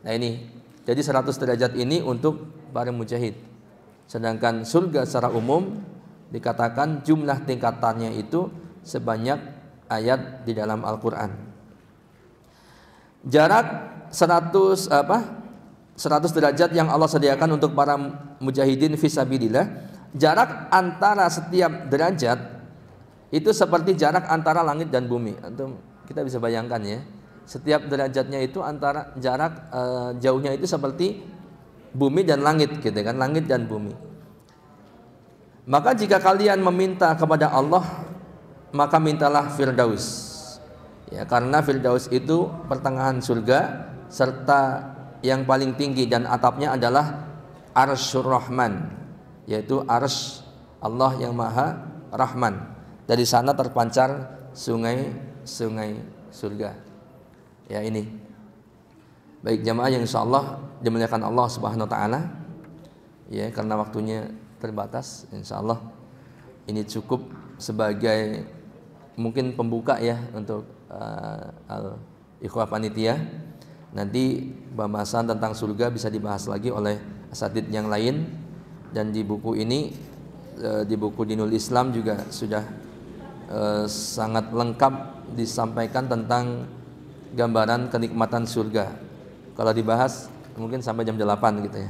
A: Nah ini, jadi 100 derajat ini untuk para mujahid. Sedangkan surga secara umum dikatakan jumlah tingkatannya itu sebanyak ayat di dalam Al-Quran. Jarak 100 derajat yang Allah sediakan untuk para mujahidin fi sabilillah. Jarak antara setiap derajat itu seperti jarak antara langit dan bumi. Kita bisa bayangkan ya, setiap derajatnya itu antara jarak jauhnya itu seperti bumi dan langit gitu kan, langit dan bumi. Maka jika kalian meminta kepada Allah, maka mintalah Firdaus. Ya, karena Firdaus itu pertengahan surga serta yang paling tinggi dan atapnya adalah Arsyur Rahman, yaitu arsy Allah yang Maha Rahman. Dari sana terpancar sungai-sungai surga. Ya ini. Baik jamaah yang insyaallah dimuliakan Allah Subhanahu wa taala. Ya, karena waktunya terbatas, insyaallah ini cukup sebagai mungkin pembuka ya untuk ikhwah panitia. Nanti pembahasan tentang surga bisa dibahas lagi oleh asatidz yang lain, dan di buku ini, di buku Dinul Islam juga sudah sangat lengkap disampaikan tentang gambaran kenikmatan surga. Kalau dibahas mungkin sampai jam 8 gitu ya.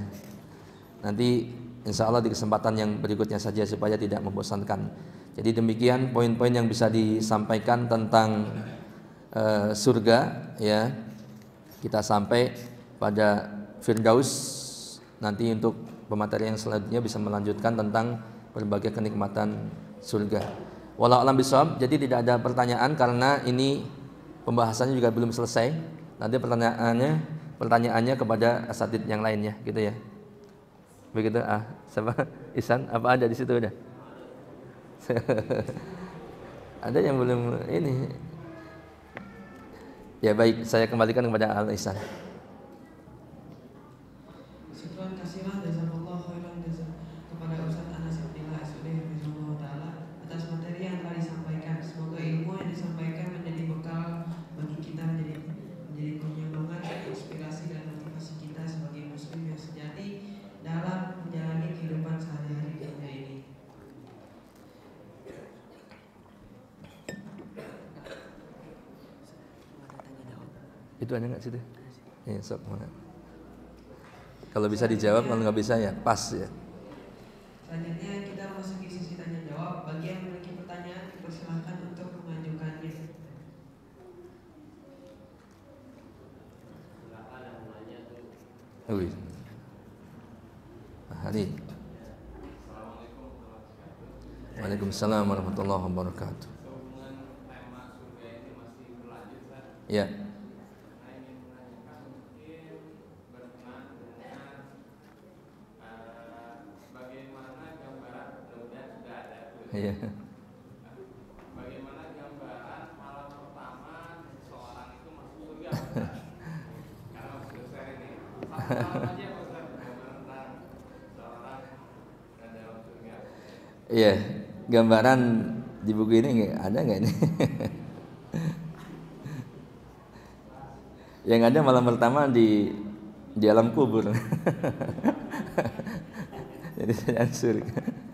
A: Nanti insya Allah di kesempatan yang berikutnya saja supaya tidak membosankan. Jadi demikian poin-poin yang bisa disampaikan tentang surga ya. Kita sampai pada Firdaus. Nanti untuk pemateri yang selanjutnya bisa melanjutkan tentang berbagai kenikmatan surga. Wallahu a'lam bishawab. Jadi tidak ada pertanyaan karena ini pembahasannya juga belum selesai. Nanti pertanyaannya kepada asatidz yang lainnya gitu ya. Begitu siapa? Ihsan, apa ada di situ udah? Ada yang belum ini. Ya baik, saya kembalikan kepada Al Ihsan.
B: Syukran kasiran jazakallahu khairan kepada Ustaz Anas Abdillah Sudeh taala atas materi yang telah disampaikan. Semoga ilmu yang disampaikan menjadi bekal bagi kita menjadi pengembangan, inspirasi dan motivasi
A: Itu ada nggak situ? Ya, sok mana? Kalau bisa dijawab, kalau nggak bisa ya pas ya.
B: Selanjutnya kita memasuki sesi tanya jawab. Bagi yang memiliki pertanyaan, dipersilahkan untuk mengajukannya.
A: Wih. Hari. Waalaikumsalam warahmatullahi wabarakatuh. Ya. Iya.
C: Bagaimana gambaran malam pertama seseorang itu masuk surga? Karena masuk surga ini, malam aja Ustaz, gambaran tentang seseorang dan dalam surga.
A: Iya, gambaran di buku ini ada nggak ini? Yang ada malam pertama di alam kubur. Jadi sedang surga.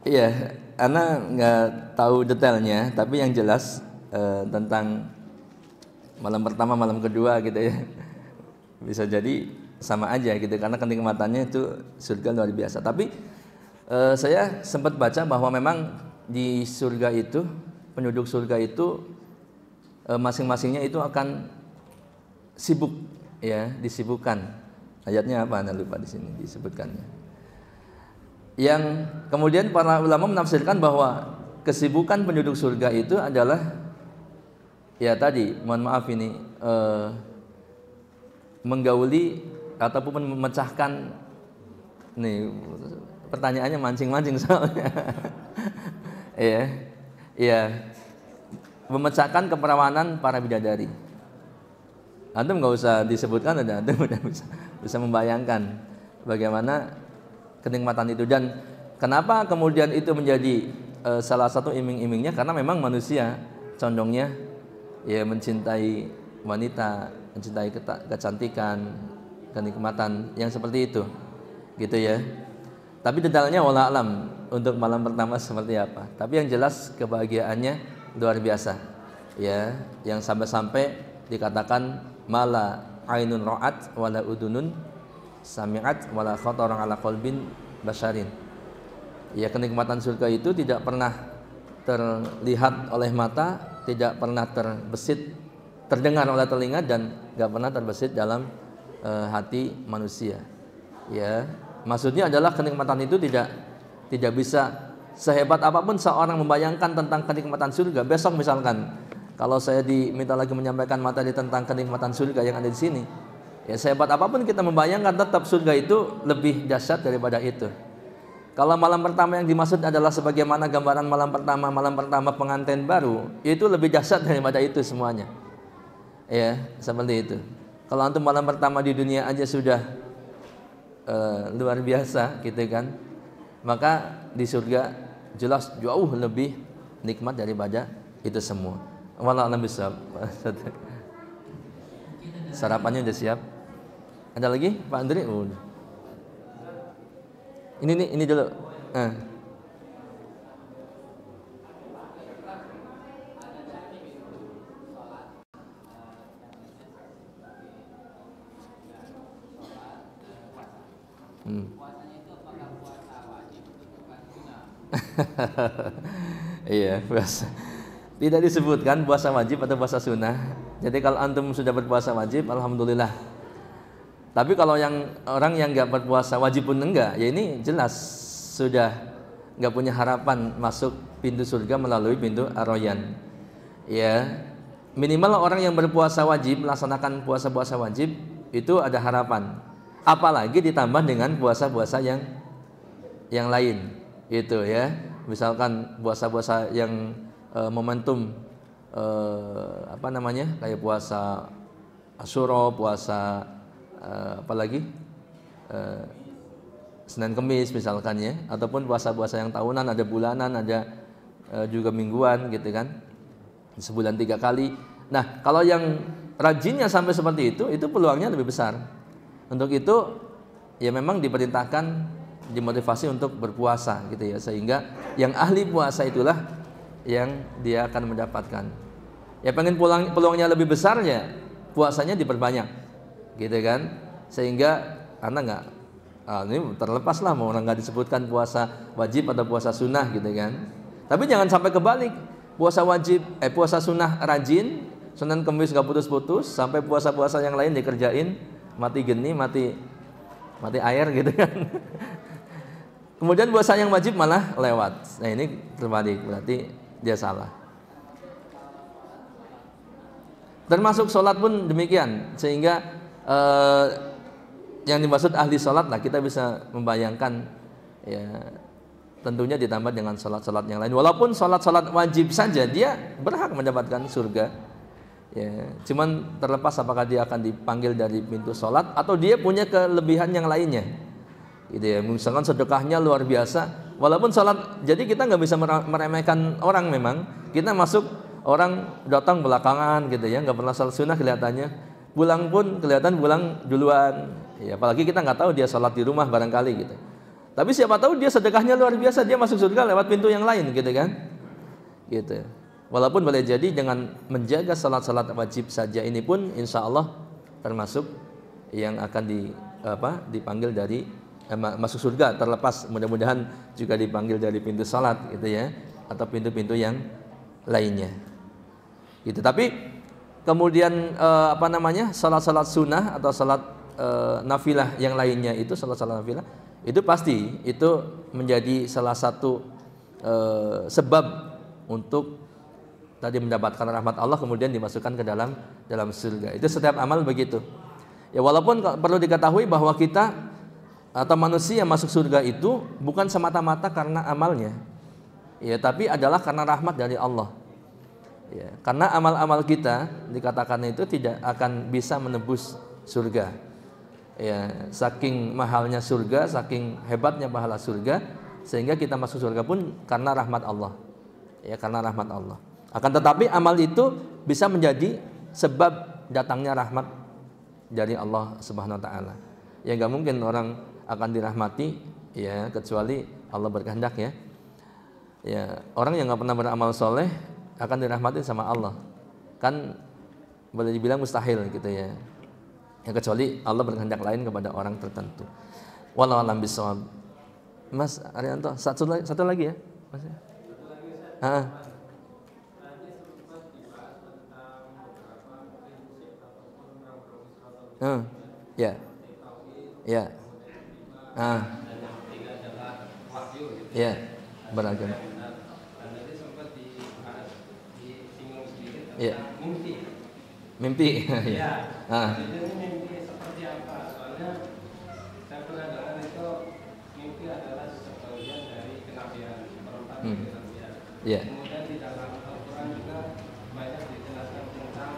A: Iya, Ana nggak tahu detailnya, tapi yang jelas tentang malam pertama, malam kedua gitu ya, bisa jadi sama aja gitu, karena kenikmatannya itu surga luar biasa. Tapi saya sempat baca bahwa memang di surga itu, penduduk surga itu masing-masingnya itu akan sibuk, ya, disibukkan. Ayatnya apa? Ana lupa di sini disebutkannya. Yang kemudian para ulama menafsirkan bahwa kesibukan penduduk surga itu adalah ya tadi, mohon maaf ini menggauli ataupun memecahkan, nih pertanyaannya mancing-mancing soalnya. Iya, memecahkan keperawanan para bidadari. Antum nggak usah disebutkan, ada antum udah bisa membayangkan bagaimana kenikmatan itu. Dan kenapa kemudian itu menjadi salah satu iming-imingnya, karena memang manusia condongnya ya mencintai wanita, mencintai kecantikan, kenikmatan yang seperti itu gitu ya. Tapi detailnya wallahu alam untuk malam pertama seperti apa, tapi yang jelas kebahagiaannya luar biasa ya, yang sampai-sampai dikatakan mala ainun ra'at wala udunun sami'at wala khatara ala qalbin basyarin. Ya, kenikmatan surga itu tidak pernah terlihat oleh mata, tidak pernah terbesit terdengar oleh telinga, dan enggak pernah terbesit dalam hati manusia. Ya, maksudnya adalah kenikmatan itu tidak bisa sehebat apapun seorang membayangkan tentang kenikmatan surga. Besok misalkan kalau saya diminta lagi menyampaikan materi tentang kenikmatan surga yang ada di sini, ya sehebat apapun kita membayangkan, tetap surga itu lebih dahsyat daripada itu. Kalau malam pertama yang dimaksud adalah sebagaimana gambaran malam pertama pengantin baru, itu lebih dahsyat daripada itu semuanya. Ya, seperti itu. Kalau antum malam pertama di dunia aja sudah luar biasa gitu kan, maka di surga jelas jauh lebih nikmat daripada itu semua. Wallahu a'lam bishawab. Sarapannya udah siap? Ada lagi Pak Andri? Udah. Ini dulu. Iya, puasa. Tidak disebutkan puasa wajib atau puasa sunnah. Jadi kalau antum sudah berpuasa wajib, alhamdulillah. Tapi kalau yang orang yang nggak berpuasa wajib pun enggak, ya ini jelas sudah nggak punya harapan masuk pintu surga melalui pintu Ar-Rayyan. Ya, minimal orang yang berpuasa wajib, melaksanakan puasa-puasa wajib itu ada harapan. Apalagi ditambah dengan puasa-puasa yang lain, itu ya. Misalkan puasa-puasa yang momentum kayak puasa Asyura, puasa apalagi Senin Kemis misalkan ya, ataupun puasa-puasa yang tahunan, ada bulanan, ada juga mingguan gitu kan, sebulan 3 kali. Nah, kalau yang rajinnya sampai seperti itu peluangnya lebih besar. Untuk itu ya memang diperintahkan, dimotivasi untuk berpuasa gitu ya, sehingga yang ahli puasa itulah yang dia akan mendapatkan. Ya pengen peluangnya lebih besar ya puasanya diperbanyak, gitu kan? Sehingga anak nggak, ini terlepas lah mau orang nggak disebutkan puasa wajib atau puasa sunnah, gitu kan? Tapi jangan sampai kebalik, puasa wajib, puasa sunnah rajin, Senin Kemis nggak putus-putus, sampai puasa-puasa yang lain dikerjain, mati geni, mati air, gitu kan? Kemudian puasa yang wajib malah lewat. Nah ini terbalik, berarti dia salah. Termasuk sholat pun demikian, sehingga yang dimaksud ahli sholat lah kita bisa membayangkan ya, tentunya ditambah dengan sholat-sholat yang lain. Walaupun sholat-sholat wajib saja dia berhak mendapatkan surga. Ya, cuman terlepas apakah dia akan dipanggil dari pintu sholat atau dia punya kelebihan yang lainnya. Gitu ya, misalkan sedekahnya luar biasa. Walaupun sholat, jadi kita nggak bisa meremehkan orang memang. Kita masuk orang datang belakangan gitu ya, nggak pernah sholat sunnah kelihatannya. Pulang pun kelihatan pulang duluan. Ya, apalagi kita nggak tahu dia sholat di rumah barangkali gitu. Tapi siapa tahu dia sedekahnya luar biasa, dia masuk surga lewat pintu yang lain gitu kan. Gitu. Walaupun boleh jadi dengan menjaga salat-salat wajib saja ini pun insya Allah termasuk yang akan dipanggil dari masuk surga, terlepas mudah-mudahan juga dipanggil dari pintu salat gitu ya, atau pintu-pintu yang lainnya. Gitu. Tapi kemudian salat-salat sunnah atau salat nafilah yang lainnya itu, salat-salat nafilah itu pasti itu menjadi salah satu sebab untuk tadi mendapatkan rahmat Allah kemudian dimasukkan ke dalam surga. Itu setiap amal begitu. Ya walaupun perlu diketahui bahwa kita atau manusia masuk surga itu bukan semata-mata karena amalnya. Ya, tapi adalah karena rahmat dari Allah. Ya, karena amal-amal kita dikatakan itu tidak akan bisa menebus surga. Ya, saking mahalnya surga, saking hebatnya pahala surga, sehingga kita masuk surga pun karena rahmat Allah. Ya, karena rahmat Allah. Akan tetapi amal itu bisa menjadi sebab datangnya rahmat dari Allah Subhanahu wa taala. Ya enggak mungkin orang akan dirahmati ya kecuali Allah berkehendak ya. Ya, orang yang enggak pernah beramal soleh akan dirahmati sama Allah. Kan boleh dibilang mustahil gitu ya. Ya kecuali Allah berkehendak lain kepada orang tertentu. Wallahu a'lam bishawab. Mas Arianto, satu lagi ya. Mas. Ya. Ya. Ya, beragam. Ya. Mimpi. Ya.
C: Mimpi seperti apa? Soalnya saya pernah dengar itu mimpi adalah sebagian dari kenabian, seperempat dari kenabian.
A: Ya.
C: Kemudian di dalam Al-Quran juga banyak dijelaskan tentang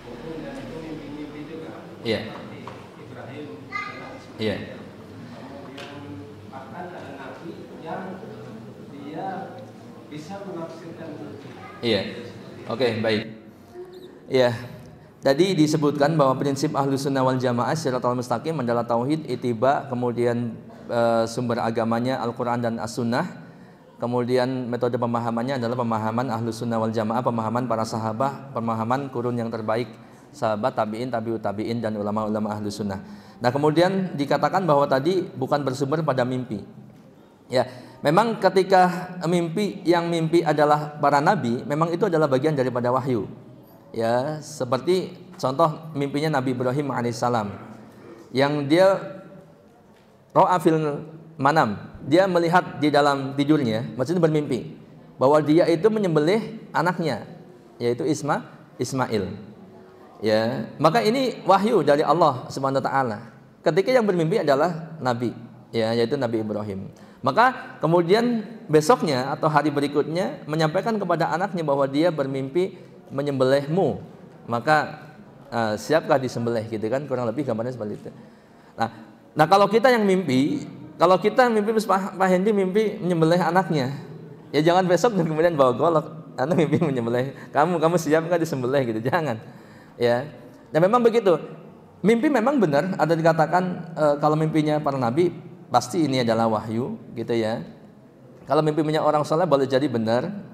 C: hukum dan itu mimpi-mimpi juga.
A: Iya.
C: Seperti Ibrahim.
A: Iya.
C: Kemudian bahkan ada nabi yang dia bisa menafsirkan mimpi.
A: Iya. Oke, baik. Iya. Tadi disebutkan bahwa prinsip Ahlus Sunnah wal Jamaah Shiratal Mustaqim adalah tauhid, ittiba, kemudian sumber agamanya Al-Qur'an dan As-Sunnah. Kemudian metode pemahamannya adalah pemahaman Ahlus Sunnah wal Jamaah, pemahaman para sahabat, pemahaman kurun yang terbaik, sahabat, tabi'in, tabi'ut tabi'in dan ulama-ulama Ahlus Sunnah. Nah, kemudian dikatakan bahwa tadi bukan bersumber pada mimpi. Ya, memang ketika mimpi adalah para nabi, memang itu adalah bagian daripada wahyu. Ya, seperti contoh mimpinya Nabi Ibrahim alaihissalam yang dia ro'a fil manam, dia melihat di dalam tidurnya, maksudnya bermimpi bahwa dia itu menyembelih anaknya yaitu Ismail. Ya, maka ini wahyu dari Allah Subhanahu wa taala. Ketika yang bermimpi adalah nabi, ya, yaitu Nabi Ibrahim. Maka kemudian besoknya atau hari berikutnya menyampaikan kepada anaknya bahwa dia bermimpi menyembelihmu, maka siapkah disembelih, gitu kan, kurang lebih gambarnya seperti itu. Nah kalau kita mimpi Pak Hendi mimpi menyembelih anaknya, ya jangan besok dan kemudian bawa golok, anak mimpi menyembelih kamu siapkah disembelih, gitu, jangan. Ya, dan memang begitu. Mimpi memang benar, ada dikatakan kalau mimpinya para nabi pasti ini adalah wahyu, gitu ya. Kalau mimpinya orang saleh boleh jadi benar.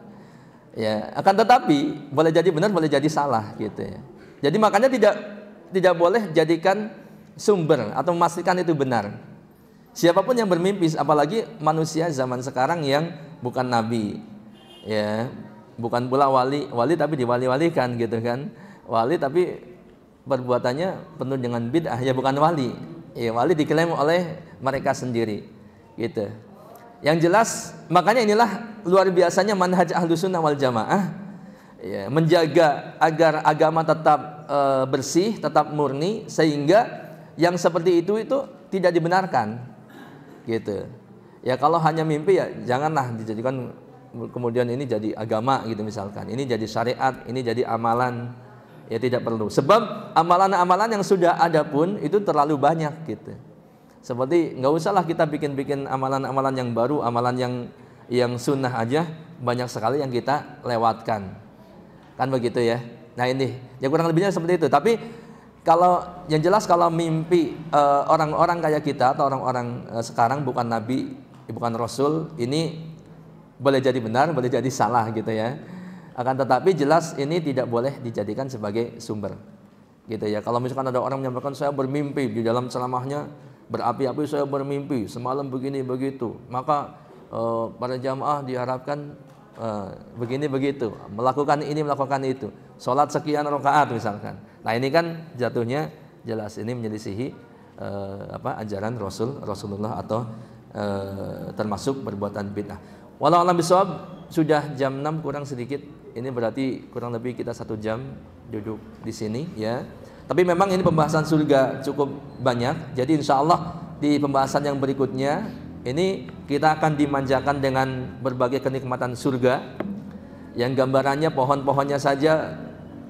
A: Ya, akan tetapi boleh jadi benar, boleh jadi salah gitu ya. Jadi makanya tidak boleh jadikan sumber atau memastikan itu benar. Siapapun yang bermimpi, apalagi manusia zaman sekarang yang bukan nabi, ya, bukan pula wali tapi diwali-walikan gitu kan. Wali tapi perbuatannya penuh dengan bid'ah, ya bukan wali. Ya, wali diklaim oleh mereka sendiri gitu. Yang jelas, makanya inilah luar biasanya manhaj Ahlussunnah wal Jamaah, ya, menjaga agar agama tetap bersih, tetap murni, sehingga yang seperti itu tidak dibenarkan, gitu. Ya kalau hanya mimpi ya janganlah dijadikan kemudian ini jadi agama gitu misalkan. Ini jadi syariat, ini jadi amalan, ya tidak perlu. Sebab amalan-amalan yang sudah ada pun itu terlalu banyak gitu. Seperti nggak usahlah kita bikin amalan-amalan yang baru, amalan yang sunnah aja banyak sekali yang kita lewatkan, kan begitu ya. Nah ini, ya kurang lebihnya seperti itu. Tapi kalau yang jelas kalau mimpi orang-orang kayak kita atau orang-orang sekarang bukan nabi, bukan rasul, ini boleh jadi benar, boleh jadi salah gitu ya. Akan tetapi jelas ini tidak boleh dijadikan sebagai sumber, gitu ya. Kalau misalkan ada orang menyampaikan saya bermimpi, di dalam ceramahnya berapi-api saya bermimpi, semalam begini begitu, maka para jamaah diharapkan begini begitu, melakukan ini melakukan itu, sholat sekian rakaat misalkan. Nah ini kan jatuhnya jelas ini menyelisihi ajaran Rasulullah atau termasuk perbuatan bid'ah. Walau alam bisawab, sudah jam 6 kurang sedikit. Ini berarti kurang lebih kita 1 jam duduk di sini ya. Tapi memang ini pembahasan surga cukup banyak. Jadi insya Allah di pembahasan yang berikutnya ini kita akan dimanjakan dengan berbagai kenikmatan surga yang gambarannya pohon-pohonnya saja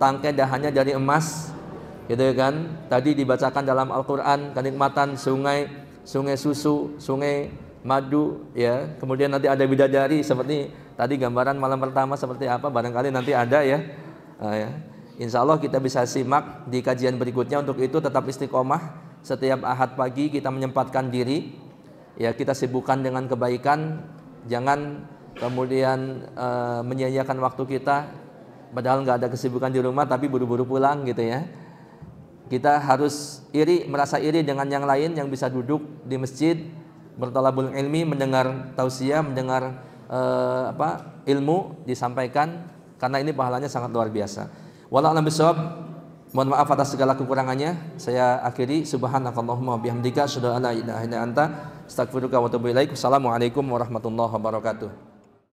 A: tangkai dahannya dari emas, gitu kan. Tadi dibacakan dalam Al-Quran kenikmatan sungai susu, sungai madu, ya. Kemudian nanti ada bidadari seperti tadi gambaran malam pertama seperti apa, barangkali nanti ada ya. Ya. Insya Allah kita bisa simak di kajian berikutnya. Untuk itu tetap istiqomah. Setiap Ahad pagi kita menyempatkan diri, ya kita sibukkan dengan kebaikan. Jangan kemudian menyia-nyiakan waktu kita, padahal nggak ada kesibukan di rumah tapi buru-buru pulang gitu ya. Kita harus merasa iri dengan yang lain yang bisa duduk di masjid bertalabul ilmi, mendengar tausiah, mendengar ilmu disampaikan, karena ini pahalanya sangat luar biasa. Wallahu a'lam bishawab. Mohon maaf atas segala kekurangannya. Saya akhiri, subhanakallahumma bihamdika asyhadu an la ilaha illa anta astaghfiruka wa atubu ilaik. Wassalamualaikum warahmatullahi wabarakatuh.